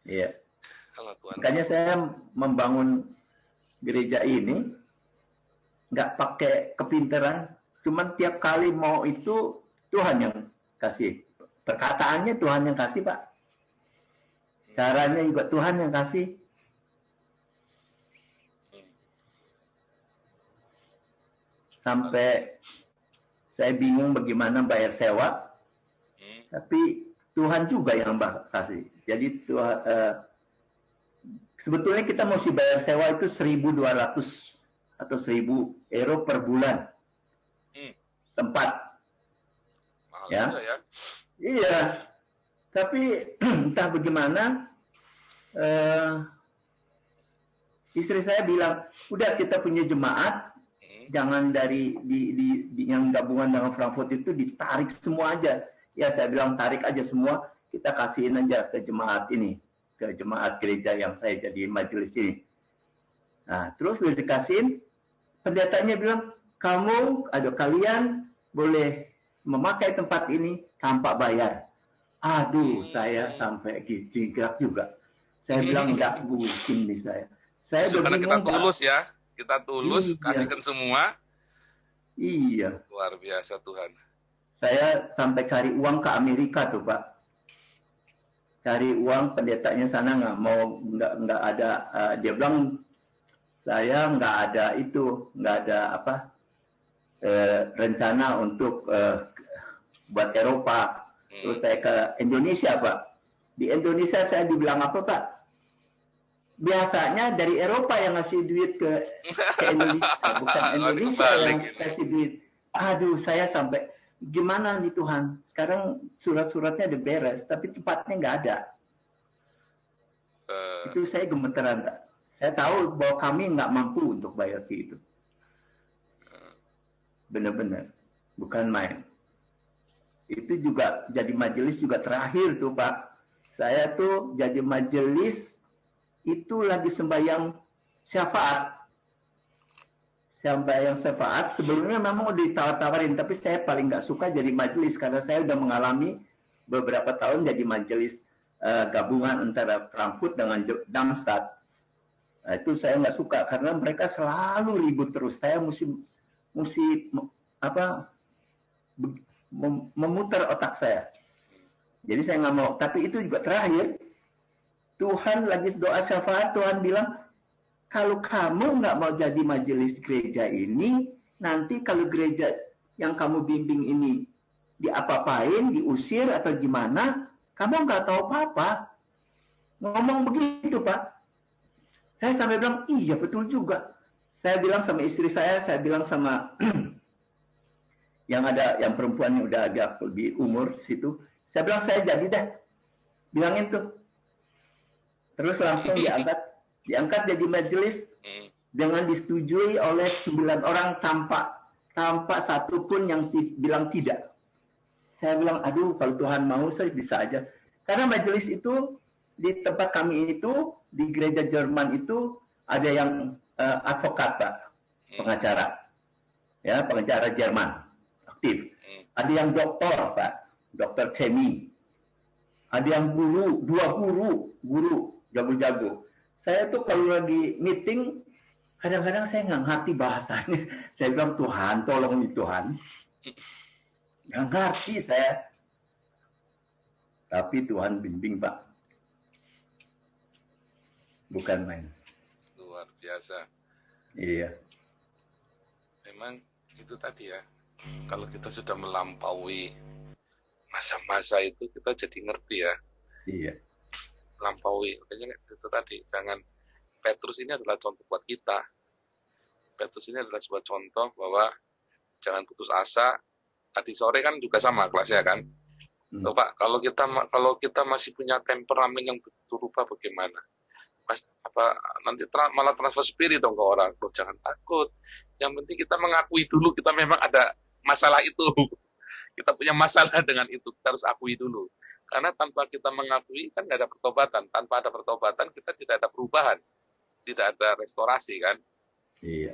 Iya. Kalau Tuhan makanya saya membangun gereja ini nggak pakai kepintaran, cuman tiap kali mau itu Tuhan yang kasih. Perkataannya Tuhan yang kasih, Pak. Caranya juga Tuhan yang kasih. Sampai saya bingung bagaimana bayar sewa, tapi Tuhan juga yang kasih. Jadi Tuhan, sebetulnya kita mesti bayar sewa itu 1.200 atau 1.000 euro per bulan. Tempat. Mahal ya. Juga ya. Iya. Tapi entah bagaimana, istri saya bilang, udah kita punya jemaat, jangan dari yang gabungan dengan Frankfurt itu ditarik semua aja. Ya saya bilang tarik aja semua, kita kasihin aja ke jemaat ini, ke jemaat gereja yang saya jadi majelis ini. Nah, terus udah dikasihin, pendetanya bilang, kalian boleh memakai tempat ini tanpa bayar. Aduh, saya sampai jingkrak juga. Saya bilang enggak mungkin nih saya. Saya karena kita tulus ya. Kita tulus, iya. kasihkan semua. Iya. Luar biasa Tuhan. Saya sampai cari uang ke Amerika tuh Pak. Cari uang, pendetanya sana nggak ada. Dia bilang saya nggak ada rencana untuk buat Eropa. Terus saya ke Indonesia Pak. Di Indonesia saya dibilang apa Pak? Biasanya dari Eropa yang ngasih duit ke Indonesia, bukan Indonesia yang kasih duit. Aduh, saya sampai gimana nih Tuhan? Sekarang surat-suratnya udah beres, tapi tempatnya nggak ada. Itu saya gemeteran, Pak. Saya tahu bahwa kami nggak mampu untuk bayar itu. Benar-benar, bukan main. Itu juga jadi majelis juga terakhir tuh Pak. Saya tuh jadi majelis itu lagi sembahyang syafaat. Sembahyang syafaat sebelumnya memang udah ditawar-tawarin, tapi saya paling nggak suka jadi majelis karena saya udah mengalami beberapa tahun jadi majelis gabungan antara Frankfurt dengan Darmstadt. Nah, itu saya nggak suka karena mereka selalu ribut terus. Saya mesti memutar otak saya. Jadi saya nggak mau. Tapi itu juga terakhir. Tuhan lagi doa syafaat, Tuhan bilang, kalau kamu nggak mau jadi majelis gereja ini, nanti kalau gereja yang kamu bimbing ini diapa-apain, diusir atau gimana, kamu nggak tahu apa-apa. Ngomong begitu, Pak. Saya sampai bilang, iya betul juga. Saya bilang sama istri saya bilang sama yang perempuan yang udah agak lebih umur situ, saya bilang saya jadi dah. Bilangin tuh. Terus langsung diangkat jadi majelis dengan disetujui oleh 9 orang tanpa satu pun yang bilang tidak. Saya bilang, aduh kalau Tuhan mau saya bisa aja. Karena majelis itu di tempat kami itu di gereja Jerman itu ada yang advokat Pak, pengacara, ya pengacara Jerman aktif. Ada yang doktor Pak, dokter chemi. Ada yang guru, 2 guru jago-jago. Saya tuh kalau lagi meeting, kadang-kadang saya nggak ngerti bahasanya. Saya bilang, Tuhan, tolong nih Tuhan. Nggak ngerti saya. Tapi Tuhan bimbing, Pak. Bukan main. Luar biasa. Iya. Memang itu tadi ya, kalau kita sudah melampaui masa-masa itu, kita jadi ngerti ya. Iya. Melampaui, makanya itu tadi, jangan, Petrus ini adalah contoh buat kita. Petrus ini adalah sebuah contoh bahwa jangan putus asa. Tadi sore kan juga sama kelasnya kan. Loh, Pak, kalau kita masih punya temperamen yang begitu rupa bagaimana? pas apa nanti malah transfer spirit dong ke orang. Loh, jangan takut. Yang penting kita mengakui dulu kita memang ada masalah itu. Kita punya masalah dengan itu, kita harus akui dulu. Karena tanpa kita mengakui kan nggak ada pertobatan. Tanpa ada pertobatan kita tidak ada perubahan, tidak ada restorasi kan. Iya.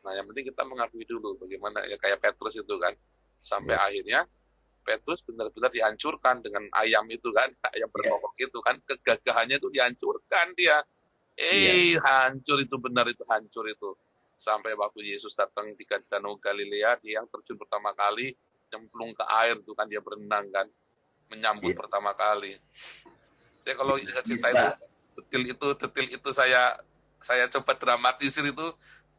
Nah yang penting kita mengakui dulu bagaimana ya kayak Petrus itu kan. Sampai akhirnya Petrus benar-benar dihancurkan dengan ayam itu kan, ayam berkokok itu kan, kegagahannya itu dihancurkan dia. Hancur itu benar itu hancur itu. Sampai waktu Yesus datang di Danau Galilea, dia yang terjun pertama kali, nyemplung ke air itu kan dia berenang kan, menyambut pertama kali. Saya kalau ingat cerita itu, detil itu saya coba dramatisir itu,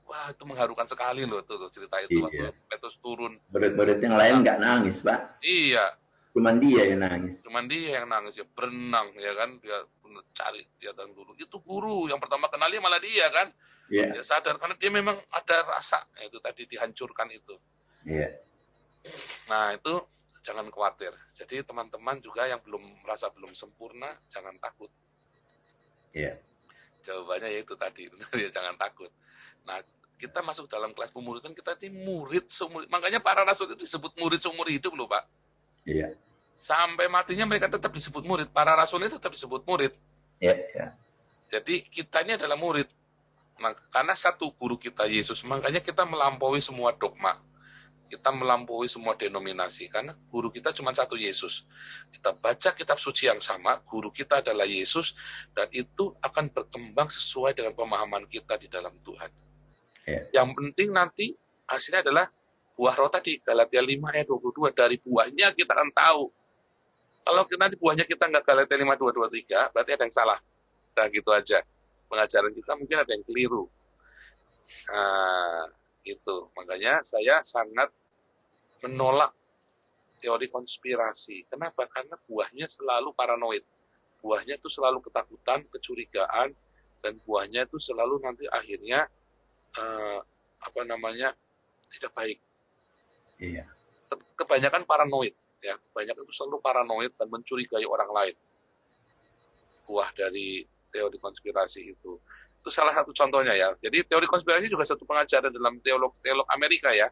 wah itu mengharukan sekali loh tuh cerita itu waktu Petrus turun. Murid-murid yang lain nggak nangis, Pak. Iya. Cuman dia yang nangis. Ya berenang ya kan, dia cari dia dulu. Itu guru yang pertama kenal dia malah dia kan. Dia sadar karena dia memang ada rasa itu tadi dihancurkan itu. Nah itu jangan khawatir. Jadi teman-teman juga yang merasa belum sempurna jangan takut. Jawabannya yaitu tadi, ya jangan takut. Nah kita masuk dalam kelas pemuridan, kita ini murid seumur. Makanya para rasul itu disebut murid seumur hidup loh Pak. Sampai matinya mereka tetap disebut murid. Para rasul itu tetap disebut murid. Jadi kita ini adalah murid. Nah, karena satu guru kita Yesus, makanya kita melampaui semua dogma. Kita melampaui semua denominasi. Karena guru kita cuma satu Yesus. Kita baca kitab suci yang sama, guru kita adalah Yesus, dan itu akan berkembang sesuai dengan pemahaman kita di dalam Tuhan. Yang penting nanti hasilnya adalah buah roh tadi, Galatia 5 ayat 22, dari buahnya kita akan tahu. Kalau nanti buahnya kita nggak Galatia 5, 2, 2, 3, berarti ada yang salah. Nah gitu aja. Pengajaran kita mungkin ada yang keliru. Nah, gitu. Makanya saya sangat menolak teori konspirasi. Kenapa? Karena buahnya selalu paranoid. Buahnya itu selalu ketakutan, kecurigaan, dan buahnya itu selalu nanti akhirnya tidak baik. Kebanyakan paranoid, ya. Kebanyakan itu selalu paranoid dan mencurigai orang lain. Buah dari teori konspirasi itu salah satu contohnya ya. Jadi teori konspirasi juga satu pengajaran dalam teolog Amerika ya.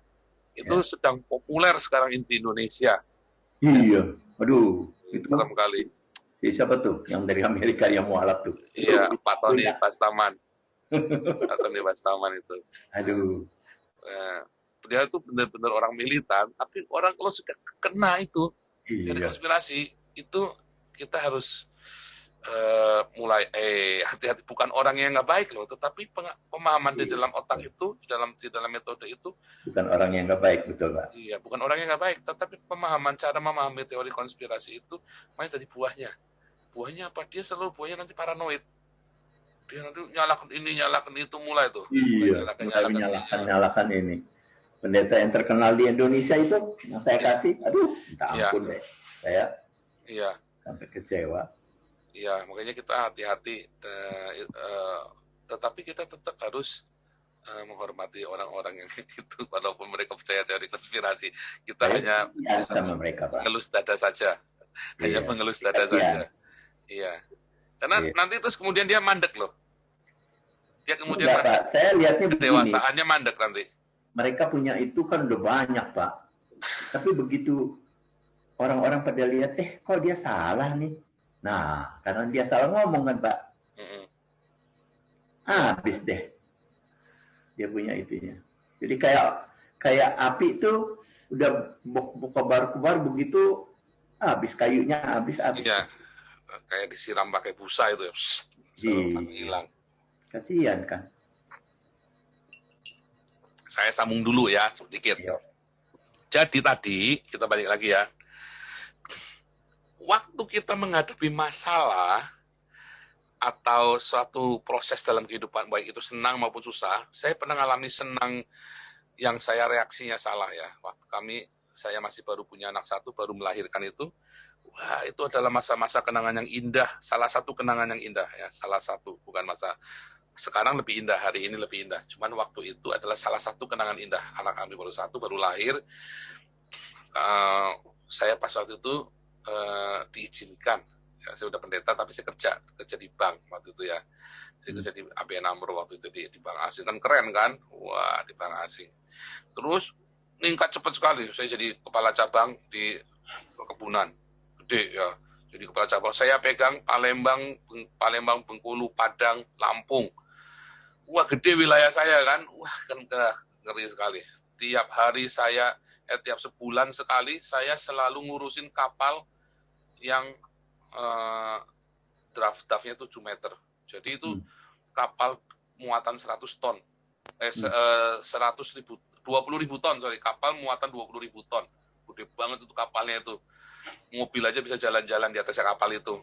Itu sedang populer sekarang di Indonesia. Iya, aduh, itu serem kali. Siapa tuh yang dari Amerika yang mualaf tuh? Iya, Pak Tony Bastaman. Pak Tony Bastaman itu. Aduh. Dia itu benar-benar orang militan, tapi orang kalau sudah kena itu teori konspirasi itu kita harus mulai hati-hati, bukan orang yang nggak baik loh, tetapi pemahaman di dalam otak itu, di dalam metode itu bukan orang yang nggak baik, betul Pak. Iya, bukan orang yang nggak baik, tetapi cara memahami teori konspirasi itu main dari buahnya. Buahnya apa? Dia selalu buahnya nanti paranoid. Dia nanti nyalakan ini, nyalakan itu, mulai tuh. Iya, nyalakan ini. Pendeta yang terkenal di Indonesia itu yang saya kasih, aduh, minta ampun deh, saya sampai kecewa. Iya, makanya kita hati-hati, tetapi kita tetap harus menghormati orang-orang yang itu, walaupun mereka percaya teori konspirasi. Kita hanya sama mereka, Pak. mengelus dada saja, hanya mengelus dada saja. Iya, karena nanti terus kemudian dia mandek loh. Dia kemudian mandek. Saya lihatnya kedewasaannya mandek nanti. Mereka punya itu kan udah banyak, Pak. Tapi begitu orang-orang pada lihat, kok dia salah nih. Nah, karena dia salah ngomong kan, Pak. Habis deh. Dia punya itunya. Jadi kayak api itu udah kobar-kobar begitu, habis kayunya, habis. Iya. Kayak disiram pakai busa itu ya. Hilang. Kasihan kan. Saya sambung dulu ya sedikit. Jadi tadi kita balik lagi ya. Waktu kita menghadapi masalah atau suatu proses dalam kehidupan, baik itu senang maupun susah, saya pernah mengalami senang yang saya reaksinya salah ya. Waktu saya masih baru punya anak satu, baru melahirkan itu, wah itu adalah masa-masa kenangan yang indah, salah satu kenangan yang indah ya, salah satu, bukan masa sekarang lebih indah, hari ini lebih indah. Cuman waktu itu adalah salah satu kenangan indah. Anak kami baru satu, baru lahir. Saya pas waktu itu diizinkan Ya, saya udah pendeta tapi saya kerja di bank waktu itu ya. Saya kerja di ABN AMRO waktu itu di bank asing, kan keren kan? Wah, di bank asing. Terus meningkat cepat sekali. Saya jadi kepala cabang di perkebunan. Gede ya. Jadi kepala cabang. Saya pegang Palembang, Bengkulu, Padang, Lampung. Wah, gede wilayah saya kan. Wah, kan ngeri sekali. Tiap hari tiap sebulan sekali saya selalu ngurusin kapal yang draftnya 7 meter. Jadi itu kapal muatan 100 ton. 20.000 ton, kapal muatan 20.000 ton. Gede banget itu kapalnya itu. Mobil aja bisa jalan-jalan di atasnya kapal itu.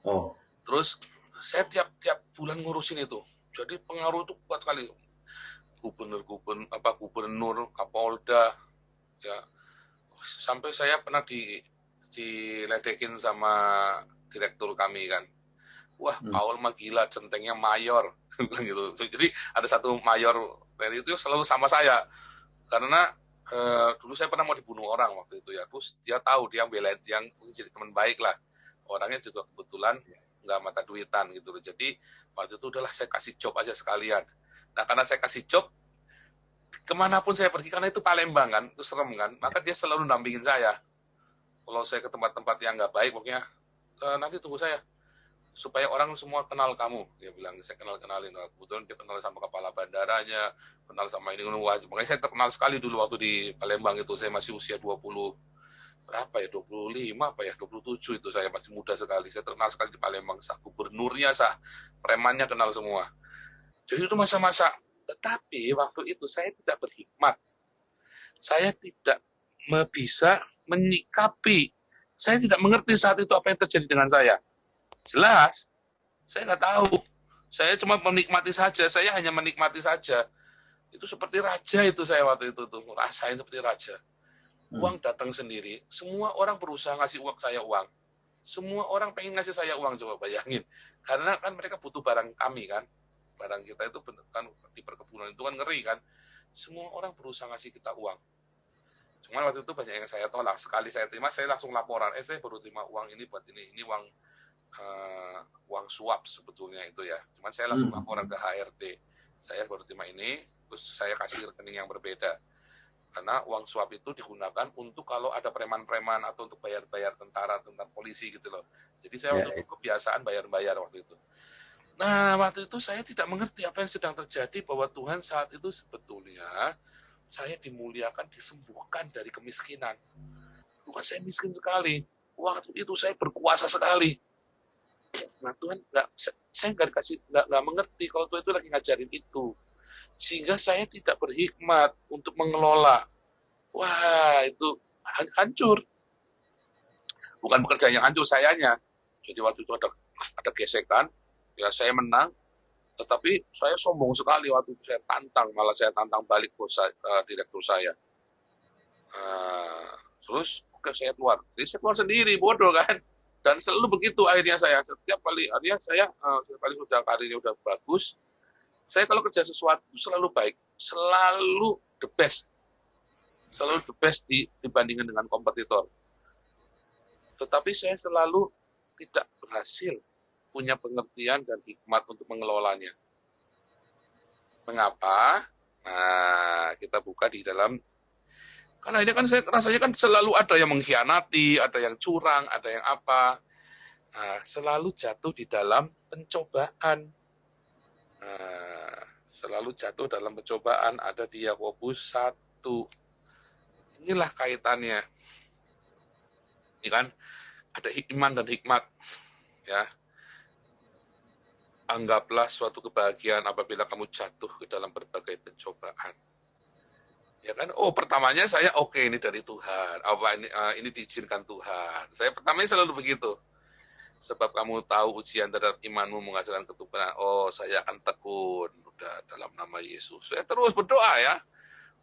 Oh. Terus saya tiap bulan ngurusin itu. Jadi pengaruh itu kuat sekali. Gubernur, Kapolda, ya. Sampai saya pernah diledekin sama direktur kami kan. Wah, Paul mah gila, centengnya mayor. Gitu. Jadi ada satu mayor TNI itu selalu sama saya. Karena dulu saya pernah mau dibunuh orang waktu itu ya. Terus dia tahu, dia belain, yang jadi teman baik lah. Orangnya juga kebetulan nggak mata duitan gitu. Jadi waktu itu udahlah saya kasih job aja sekalian. Nah, karena saya kasih job, kemanapun saya pergi, karena itu Palembang kan, itu serem kan, maka dia selalu nampingin saya. Kalau saya ke tempat-tempat yang nggak baik, pokoknya nanti tunggu saya, supaya orang semua kenal kamu. Dia bilang, saya kenalin. Nah, kebetulan dia kenal sama kepala bandaranya, kenal sama ini. Wah, makanya saya terkenal sekali dulu waktu di Palembang itu. Saya masih usia 25 apa ya, 27 itu, saya masih muda sekali. Saya terkenal sekali di Palembang. Sah gubernurnya, sah premannya kenal semua. Jadi itu masa-masa. Tetapi waktu itu saya tidak berhikmat. Saya tidak bisa menyikapi. Saya tidak mengerti saat itu apa yang terjadi dengan saya. Jelas, saya nggak tahu. Saya cuma menikmati saja. Saya hanya menikmati saja. Itu seperti raja itu saya waktu itu tuh, rasain seperti raja. Uang datang sendiri. Semua orang berusaha ngasih uang. Semua orang pengen ngasih saya uang, coba bayangin. Karena kan mereka butuh barang kami kan. Barang kita itu kan di perkebunan itu kan ngeri kan. Semua orang berusaha ngasih kita uang. Cuma waktu itu banyak yang saya tolak. Sekali saya terima, saya langsung laporan. Saya baru terima uang ini buat ini. Ini uang suap sebetulnya itu ya. Cuman saya langsung laporan ke HRD. Saya baru terima ini, terus saya kasih rekening yang berbeda. Karena uang suap itu digunakan untuk kalau ada preman-preman atau untuk bayar-bayar tentara polisi gitu loh. Jadi saya waktu itu kebiasaan bayar-bayar waktu itu. Nah, waktu itu saya tidak mengerti apa yang sedang terjadi, bahwa Tuhan saat itu sebetulnya saya dimuliakan, disembuhkan dari kemiskinan. Bukan saya miskin sekali. Waktu itu saya berkuasa sekali. Nah, Tuhan saya nggak mengerti kalau Tuhan itu lagi ngajarin itu. Sehingga saya tidak berhikmat untuk mengelola. Wah, itu hancur. Bukan pekerjaan yang hancur, sayanya. Jadi waktu itu ada gesekan, ya saya menang, tetapi saya sombong sekali waktu itu. Malah saya tantang balik direktur saya. Terus saya keluar. Jadi saya keluar sendiri, bodoh kan. Dan selalu begitu akhirnya saya. Setiap kali sudah karirnya udah bagus, saya kalau kerja sesuatu selalu baik, selalu the best. Selalu the best dibandingkan dengan kompetitor. Tetapi saya selalu tidak berhasil punya pengertian dan hikmat untuk mengelolanya. Mengapa? Nah, kita buka di dalam. Karena ini kan saya rasanya kan selalu ada yang mengkhianati, ada yang curang, ada yang apa. Nah, selalu jatuh di dalam pencobaan. Selalu jatuh dalam pencobaan, ada di Yakobus 1. Inilah kaitannya. Ini kan ada iman dan hikmat. Ya. Anggaplah suatu kebahagiaan apabila kamu jatuh ke dalam berbagai pencobaan. Ya kan? Oh, pertamanya saya ini dari Tuhan. Ini diizinkan Tuhan. Saya pertamanya selalu begitu. Sebab kamu tahu ujian terhadap imanmu menghasilkan keturunan. Oh, saya akan tekun. Udah dalam nama Yesus. Saya terus berdoa ya.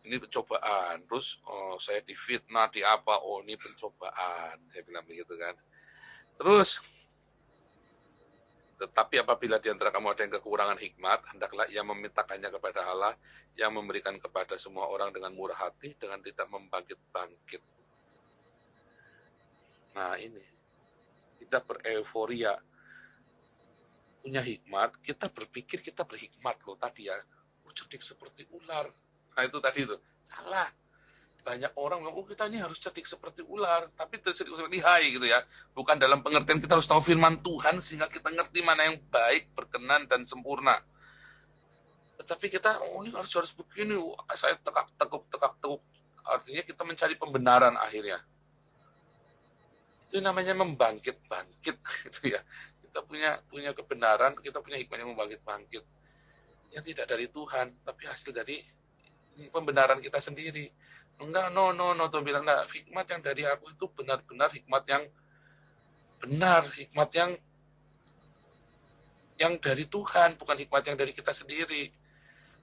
Ini pencobaan. Terus saya difitnah, di apa. Oh, ini pencobaan. Saya bilang begitu kan. Terus, tetapi apabila di antara kamu ada yang kekurangan hikmat, hendaklah ia memintakannya kepada Allah yang memberikan kepada semua orang dengan murah hati, dengan tidak membangkit-bangkit. Nah ini Anda bereuforia, punya hikmat, kita berpikir kita berhikmat loh tadi ya. Cerdik seperti ular. Nah itu tadi tuh, salah. Banyak orang bilang, kita ini harus cerdik seperti ular, tapi cerdik seperti hai gitu ya. Bukan dalam pengertian kita harus tahu firman Tuhan sehingga kita ngerti mana yang baik, berkenan dan sempurna. Tetapi kita, ini harus begini, saya tekuk. Artinya kita mencari pembenaran akhirnya. Itu namanya membangkit-bangkit gitu ya. Kita punya kebenaran, kita punya hikmah yang membangkit-bangkit. Yang tidak dari Tuhan, tapi hasil dari pembenaran kita sendiri. Enggak, no, Tuhan bilang, enggak, hikmat yang dari aku itu benar-benar hikmat yang benar, hikmat yang dari Tuhan, bukan hikmat yang dari kita sendiri,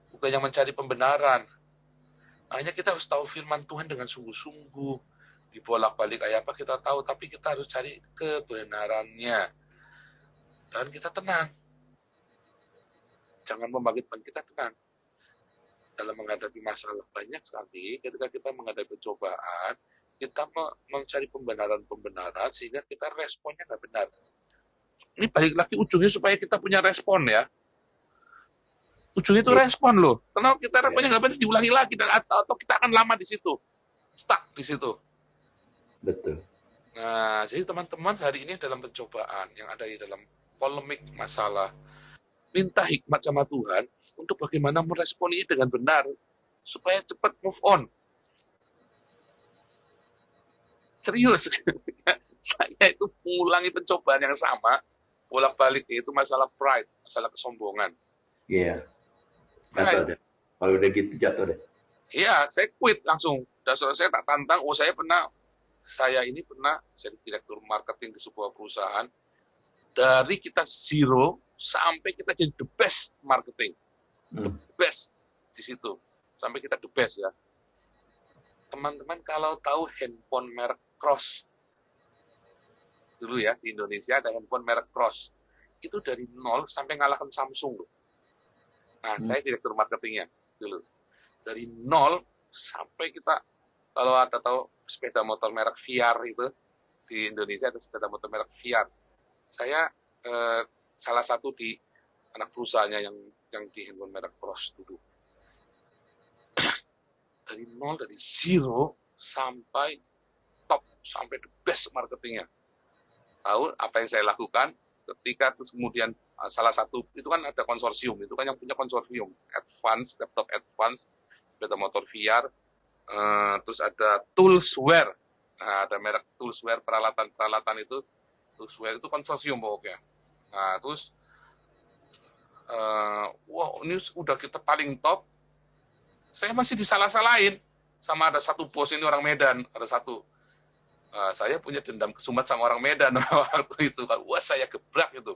bukan yang mencari pembenaran. Hanya kita harus tahu firman Tuhan dengan sungguh-sungguh, dibolak-balik kayak apa kita tahu, tapi kita harus cari kebenarannya, dan kita tenang. Jangan membangkitkan, kita tenang dalam menghadapi masalah. Banyak sekali ketika kita menghadapi cobaan, kita mencari pembenaran sehingga kita responnya nggak benar. Ini balik lagi ujungnya supaya kita punya respon ya. Ujungnya itu respon loh. Karena kita responnya nggak benar, diulangi lagi atau kita akan lama di situ, stuck di situ. Betul. Nah, jadi teman-teman hari ini dalam pencobaan yang ada di dalam polemik masalah, minta hikmat sama Tuhan untuk bagaimana meresponinya dengan benar supaya cepat move on. Serius, saya itu mengulangi pencobaan yang sama bolak-balik, itu masalah pride, masalah kesombongan. Iya. Jatuh deh. Kalau udah gitu jatuh deh. Iya, saya quit langsung. Dan saya tak tantang. Saya ini pernah jadi direktur marketing di sebuah perusahaan. Dari kita zero sampai kita jadi the best marketing. The best di situ. Sampai kita the best ya. Teman-teman kalau tahu handphone merek Cross. Dulu ya, di Indonesia ada handphone merek Cross. Itu dari nol sampai ngalahkan Samsung loh. Nah, saya direktur marketingnya dulu. Dari nol sampai kita, kalau ada tahu sepeda motor merek VR itu, di Indonesia ada sepeda motor merek VR. Saya salah satu di anak perusahaannya yang di handphone merek Cross dulu. Dari nol, dari zero sampai top, sampai the best marketingnya. Tahu apa yang saya lakukan ketika terus kemudian salah satu itu kan ada konsorsium, itu kan yang punya konsorsium laptop advance, sepeda motor VR, terus ada Toolsware, ada merek Toolsware, peralatan itu Toolsware itu konsorsium pokoknya. Nah terus wow, ini udah kita paling top, saya masih disalah-salahin sama ada satu bos, ini orang Medan, ada satu. Saya punya dendam kesumat sama orang Medan waktu itu. Wah, saya gebrak itu.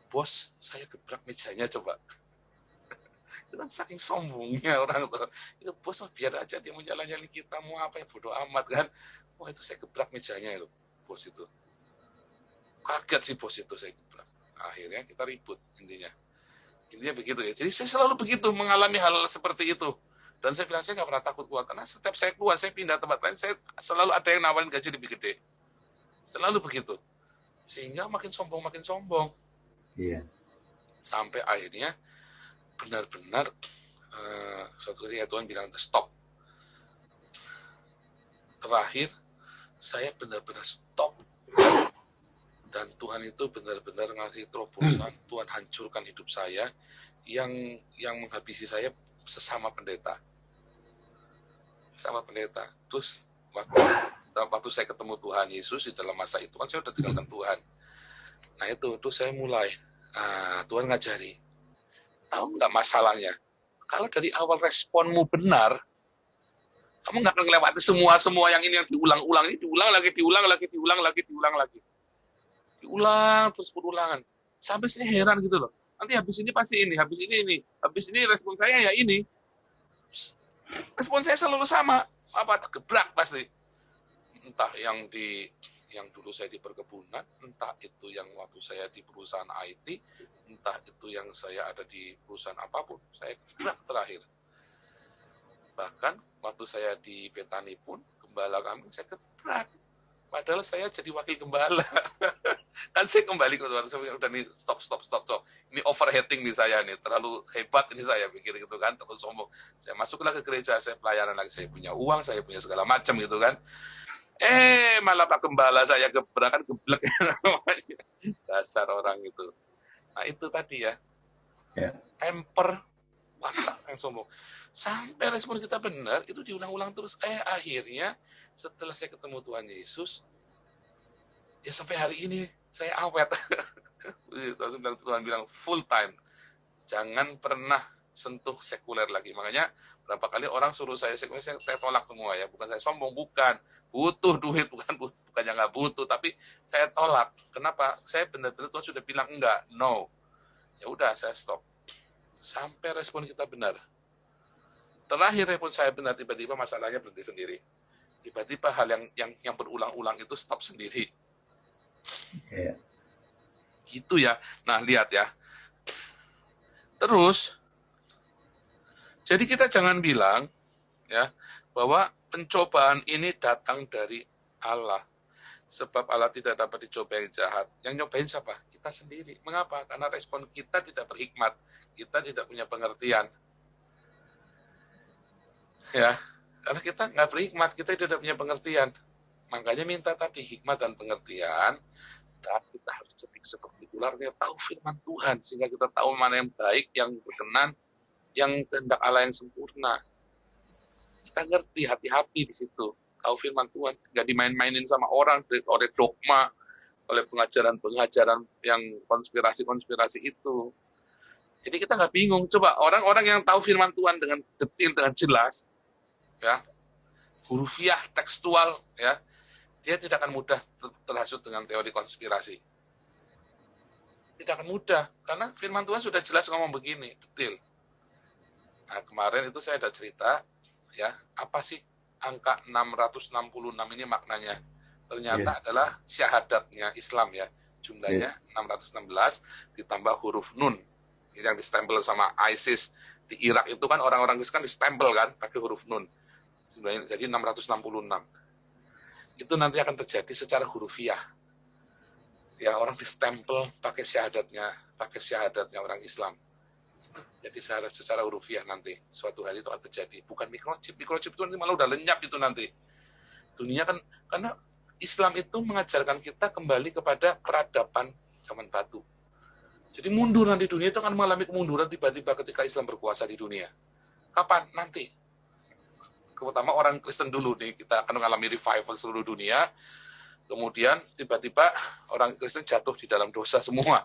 Bos, saya gebrak mejanya coba. Itu kan saking sombongnya orang itu. Itu bos, biar aja dia menyalah-nyali kita, mau apa ya, bodoh amat kan. Wah, itu saya gebrak mejanya itu, bos itu. Kaget sih bos itu, saya gebrak. Akhirnya kita ribut intinya. Intinya begitu ya. Jadi saya selalu begitu mengalami hal seperti itu. Dan saya bilang, saya nggak pernah takut keluar. Karena setiap saya keluar, saya pindah tempat lain, saya selalu ada yang nawarin gaji lebih gede. Selalu begitu. Sehingga makin sombong. Iya. Sampai akhirnya, benar-benar, suatu ketika Tuhan bilang, stop. Terakhir, saya benar-benar stop. Dan Tuhan itu benar-benar ngasih terobosan. Tuhan hancurkan hidup saya, yang menghabisi saya sesama pendeta. Terus waktu saya ketemu Tuhan Yesus di dalam masa itu kan saya udah tinggalkan Tuhan. Nah itu saya mulai Tuhan ngajari, tahu nggak masalahnya? Kalau dari awal responmu benar, kamu nggak akan melewati semua yang ini yang diulang-ulang, ini diulang lagi, terus berulangan. Sampai saya heran gitu loh. Nanti habis ini pasti ini, habis ini respon saya ya ini. Respon saya selalu sama, gebrak pasti. Entah yang dulu saya di perkebunan, entah itu yang waktu saya di perusahaan IT, entah itu yang saya ada di perusahaan apapun, saya gebrak terakhir. Bahkan waktu saya di Petani pun, gembala kami saya gebrak. Padahal saya jadi wakil gembala. Kan saya kembali ke Tuhan, saya udah nih, stop. Ini overheating nih saya nih, terlalu hebat ini saya pikir gitu kan, terus sombong. Saya masuklah ke gereja, saya pelayanan lagi, saya punya uang, saya punya segala macam gitu kan. Malah Pak Gembala saya gebrakan geblek. Dasar orang itu. Nah itu tadi ya, temper, watak yang sombong. Sampai respon kita benar, itu diulang-ulang terus. Akhirnya setelah saya ketemu Tuhan Yesus, ya sampai hari ini saya awet. Tuhan bilang full time, jangan pernah sentuh sekuler lagi. Makanya berapa kali orang suruh saya sekuler, saya tolak semua ya. Bukan saya sombong, bukan. Butuh duit, bukannya nggak butuh, tapi saya tolak. Kenapa? Saya benar-benar Tuhan sudah bilang enggak, no. Ya udah, saya stop. Sampai respon kita benar. Terakhir respon saya benar, tiba-tiba masalahnya berhenti sendiri. Tiba-tiba hal yang berulang-ulang itu stop sendiri. Gitu ya. Nah, lihat ya. Terus, jadi kita jangan bilang ya bahwa pencobaan ini datang dari Allah. Sebab Allah tidak dapat dicoba yang jahat. Yang nyobain siapa? Kita sendiri. Mengapa? Karena respon kita tidak berhikmat. Kita tidak punya pengertian. Ya, karena kita nggak berhikmat, kita tidak punya pengertian. Makanya minta tadi hikmat dan pengertian. Dan kita harus cerdik seperti ularnya, tahu firman Tuhan, sehingga kita tahu mana yang baik, yang berkenan, yang kehendak Allah yang sempurna. Kita ngerti, hati-hati di situ. Tahu firman Tuhan, nggak dimain-mainin sama orang, oleh dogma, oleh pengajaran-pengajaran yang konspirasi-konspirasi itu. Jadi kita nggak bingung. Coba orang-orang yang tahu firman Tuhan dengan detail, dengan jelas, ya, hurufiah, tekstual, ya, dia tidak akan mudah terhasut dengan teori konspirasi. Tidak akan mudah, karena firman Tuhan sudah jelas ngomong begini, detail. Nah, kemarin itu saya ada cerita, ya, apa sih angka 666 ini maknanya? Ternyata adalah syahadatnya Islam ya, jumlahnya 616 ditambah huruf nun, yang distempel sama ISIS di Irak itu kan orang-orang Kristen distempel kan pakai huruf nun, jadi 666. Itu nanti akan terjadi secara hurufiah. Ya, orang distempel pakai syahadatnya orang Islam. Itu jadi secara hurufiah nanti. Suatu hari itu akan terjadi. Bukan microchip. Microchip itu nanti malah udah lenyap itu nanti. Dunia kan, karena Islam itu mengajarkan kita kembali kepada peradaban zaman batu. Jadi mundur nanti dunia itu akan mengalami kemunduran tiba-tiba ketika Islam berkuasa di dunia. Kapan? Nanti. Terutama orang Kristen dulu nih, kita akan mengalami revival seluruh dunia, kemudian tiba-tiba orang Kristen jatuh di dalam dosa semua.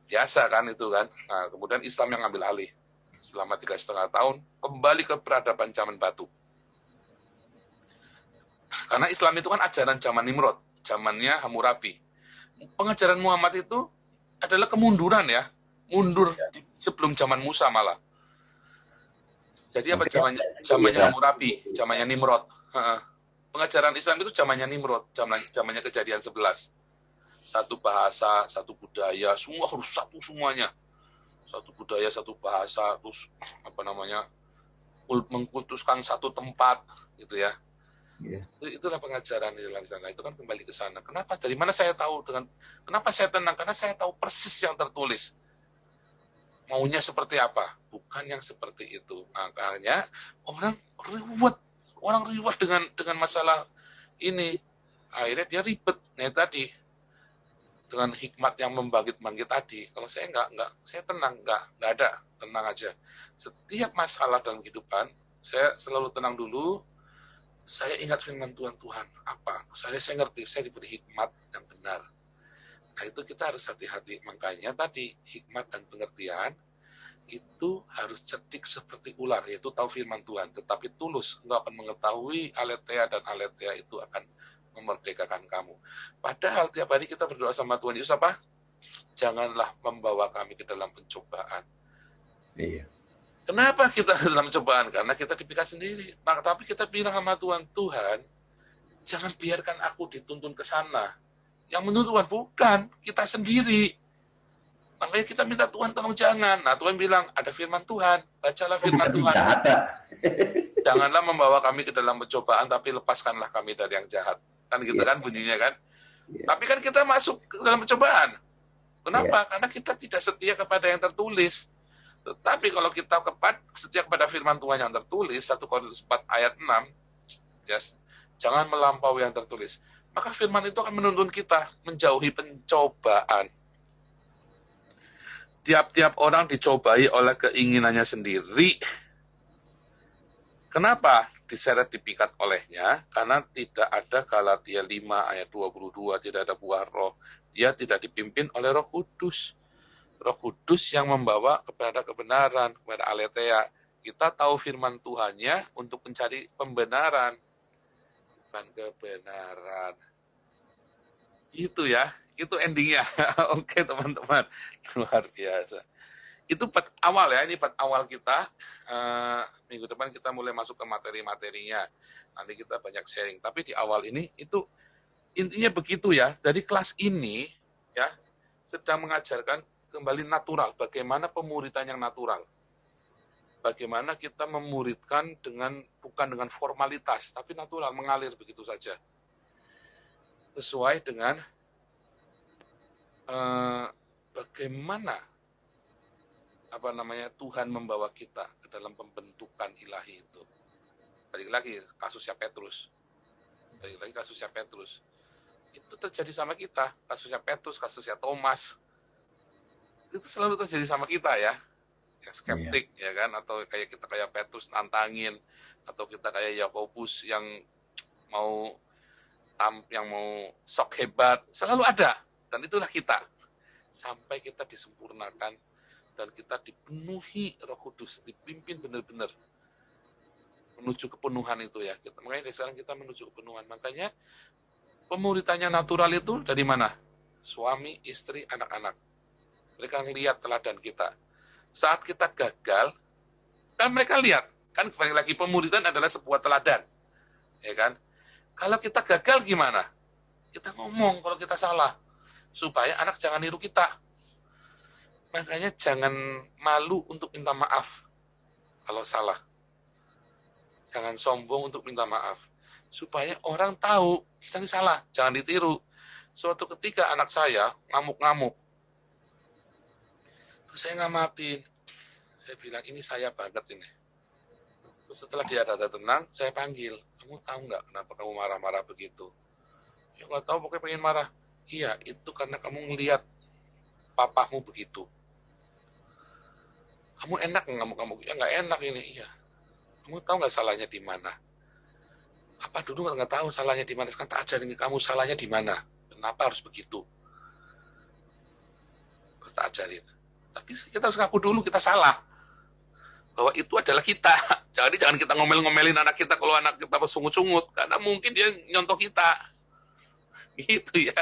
Biasa kan itu kan. Nah, kemudian Islam yang ambil alih. Selama 3,5 tahun, kembali ke peradaban zaman batu. Karena Islam itu kan ajaran zaman Nimrod, zamannya Hammurabi. Pengajaran Muhammad itu adalah kemunduran ya, mundur sebelum zaman Musa malah. Jadi apa zamannya Hammurabi, zamannya Nimrod. Pengajaran Islam itu zamannya Nimrod, zamannya Kejadian 11. Satu bahasa, satu budaya, semua harus satu semuanya. Satu budaya, satu bahasa, terus mengkultuskan satu tempat gitu ya. Itulah pengajaran di dalam sana. Itu kan kembali ke sana. Kenapa? Dari mana saya tahu kenapa saya tenang? Karena saya tahu persis yang tertulis. Maunya seperti apa? Bukan yang seperti itu. Makanya orang ribet dengan masalah ini. Akhirnya dia ribet. Nah tadi dengan hikmat yang membangkit tadi. Kalau saya saya tenang, nggak ada, tenang aja. Setiap masalah dalam kehidupan, saya selalu tenang dulu. Saya ingat firman Tuhan apa? Saya ngerti, saya diberi hikmat yang benar. Nah itu kita harus hati-hati. Makanya tadi hikmat dan pengertian itu harus cerdik seperti ular, yaitu tahu firman Tuhan, tetapi tulus. Engkau akan mengetahui aletheia, dan aletheia itu akan memerdekakan kamu. Padahal tiap hari kita berdoa sama Tuhan Yesus apa? Janganlah membawa kami ke dalam pencobaan. Iya. Kenapa kita dalam cobaan? Karena kita dipikir sendiri. Nah, tapi kita bilang sama Tuhan, jangan biarkan aku dituntun ke sana. Yang menuntun Tuhan bukan kita sendiri. Makanya kita minta Tuhan tolong jangan. Nah Tuhan bilang ada firman Tuhan, bacalah firman Tuhan. Janganlah membawa kami ke dalam pencobaan, tapi lepaskanlah kami dari yang jahat. Kan gitu kan bunyinya kan. Tapi kan kita masuk ke dalam pencobaan. Kenapa? Karena kita tidak setia kepada yang tertulis. Tetapi kalau kita setia kepada firman Tuhan yang tertulis, 1 Korintus 4 ayat 6, yes, jangan melampaui yang tertulis. Maka firman itu akan menuntun kita menjauhi pencobaan. Tiap-tiap orang dicobai oleh keinginannya sendiri. Kenapa diseret dipikat olehnya? Karena tidak ada Galatia 5 ayat 22, tidak ada buah roh. Dia tidak dipimpin oleh Roh Kudus. Roh Kudus yang membawa kepada kebenaran, kepada aletheia. Kita tahu firman Tuhannya untuk mencari pembenaran, bukan kebenaran. Itu ya, itu endingnya. Oke teman-teman, luar biasa. Itu part awal ya, ini part awal kita. Minggu depan kita mulai masuk ke materi-materinya. Nanti kita banyak sharing. Tapi di awal ini, itu intinya begitu ya. Jadi kelas ini ya sedang mengajarkan kembali natural. Bagaimana pemuritan yang natural. Bagaimana kita memuridkan bukan dengan formalitas, tapi natural, mengalir begitu saja. Sesuai dengan bagaimana Tuhan membawa kita ke dalam pembentukan ilahi itu. Balik lagi kasusnya Petrus. Itu terjadi sama kita. Kasusnya Petrus, kasusnya Thomas. Itu selalu terjadi sama kita ya. Yang skeptik ya kan, atau kayak Petrus nantangin, atau kita kayak Yakobus yang mau sok hebat, selalu ada. Dan itulah kita. Sampai kita disempurnakan dan kita dipenuhi Roh Kudus, dipimpin benar-benar menuju kepenuhan itu ya. Makanya sekarang kita menuju kepenuhan. Makanya pemuritannya natural itu dari mana? Suami, istri, anak-anak. Mereka lihat teladan kita. Saat kita gagal, kan mereka lihat. Kan balik lagi pemuritan adalah sebuah teladan. Ya kan? Kalau kita gagal gimana? Kita ngomong kalau kita salah. Supaya anak jangan niru kita. Makanya jangan malu untuk minta maaf kalau salah. Jangan sombong untuk minta maaf. Supaya orang tahu kita ini salah. Jangan ditiru. Suatu ketika anak saya ngamuk-ngamuk. Terus saya ngamatin. Saya bilang, ini saya banget ini. Terus setelah dia rada tenang, saya panggil. Kamu tahu nggak kenapa kamu marah-marah begitu? Ya nggak tahu, pokoknya pengen marah. Iya, itu karena kamu ngelihat papamu begitu. Kamu enak ngamuk-ngamuk? Ya nggak enak ini. Iya. Kamu tahu nggak salahnya di mana? Apa dulu nggak tahu salahnya di mana? Sekarang tak ajarin kamu salahnya di mana. Kenapa harus begitu? Terus tak ajarin. Tapi kita harus ngaku dulu kita salah. Bahwa itu adalah kita. Jadi jangan kita ngomel-ngomelin anak kita kalau anak kita bersungut-sungut. Karena mungkin dia nyontoh kita. Gitu ya.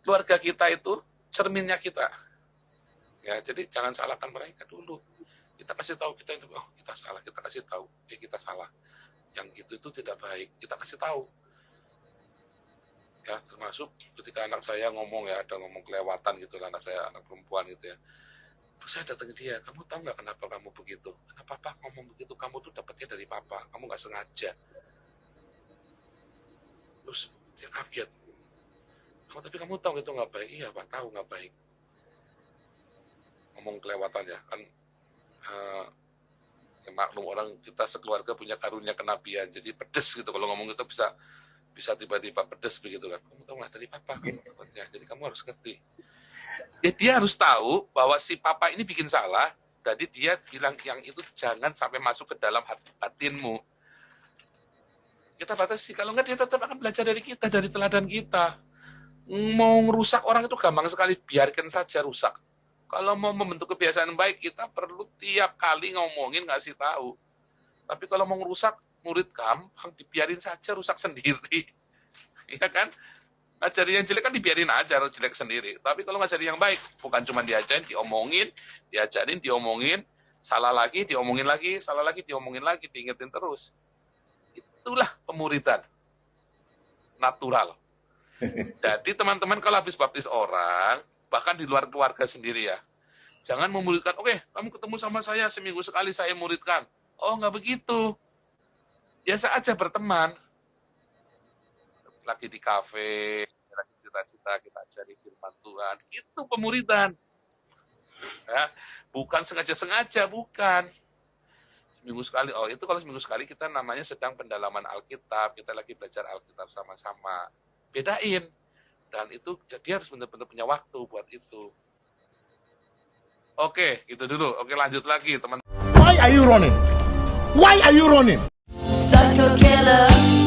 Keluarga kita itu cerminnya kita. Ya, jadi jangan salahkan mereka dulu. Kita kasih tahu kita itu, oh kita salah, kita kasih tahu, kita salah. Yang gitu itu tidak baik, kita kasih tahu. Ya, termasuk ketika anak saya ngomong ya, ada ngomong kelewatan gitu lah, anak saya, anak perempuan gitu ya. Terus saya datang ke dia, kamu tahu nggak kenapa kamu begitu? Kenapa papa ngomong begitu? Kamu tuh dapatnya dari papa, kamu nggak sengaja. Terus dia kaget. Oh, tapi kamu tahu itu nggak baik? Iya, Pak, tahu nggak baik. Ngomong kelewatan ya, kan maklum orang kita sekeluarga punya karunia kenabian, jadi pedes gitu kalau ngomong itu bisa tiba-tiba pedes begitu kan. Kamu tahu nggak dari papa? Ya, jadi kamu harus ngerti. Ya, dia harus tahu bahwa si papa ini bikin salah, jadi dia bilang yang itu jangan sampai masuk ke dalam batinmu. Kita batasi, kalau nggak dia tetap akan belajar dari kita, dari teladan kita. Mau ngerusak orang itu gampang sekali, biarkan saja rusak. Kalau mau membentuk kebiasaan baik, kita perlu tiap kali ngomongin, ngasih tahu. Tapi kalau mau ngerusak, murid gampang, dibiarin saja rusak sendiri. Iya kan? Ngajarin yang jelek kan dibiarin aja, jelek sendiri. Tapi kalau ngajarin yang baik, bukan cuma diajarin, diomongin, diajarin, diomongin, salah lagi, diomongin lagi, salah lagi, diomongin lagi, diingetin terus. Itulah pemuridan natural. Jadi teman-teman kalau habis baptis orang, bahkan di luar keluarga sendiri ya, jangan memuridkan, oke, kamu ketemu sama saya seminggu sekali saya muridkan. Oh, nggak begitu. Biasa aja berteman. lagi di kafe, lagi cita-cita kita cari firman Tuhan. Itu pemuridan. Ya, bukan sengaja-sengaja, bukan. Seminggu sekali, itu kalau seminggu sekali kita namanya sedang pendalaman Alkitab, kita lagi belajar Alkitab sama-sama. Bedain. Dan itu dia harus benar-benar punya waktu buat itu. Oke, itu dulu. Oke, lanjut lagi, teman. Why are you running? Why are you running? Psycho killer.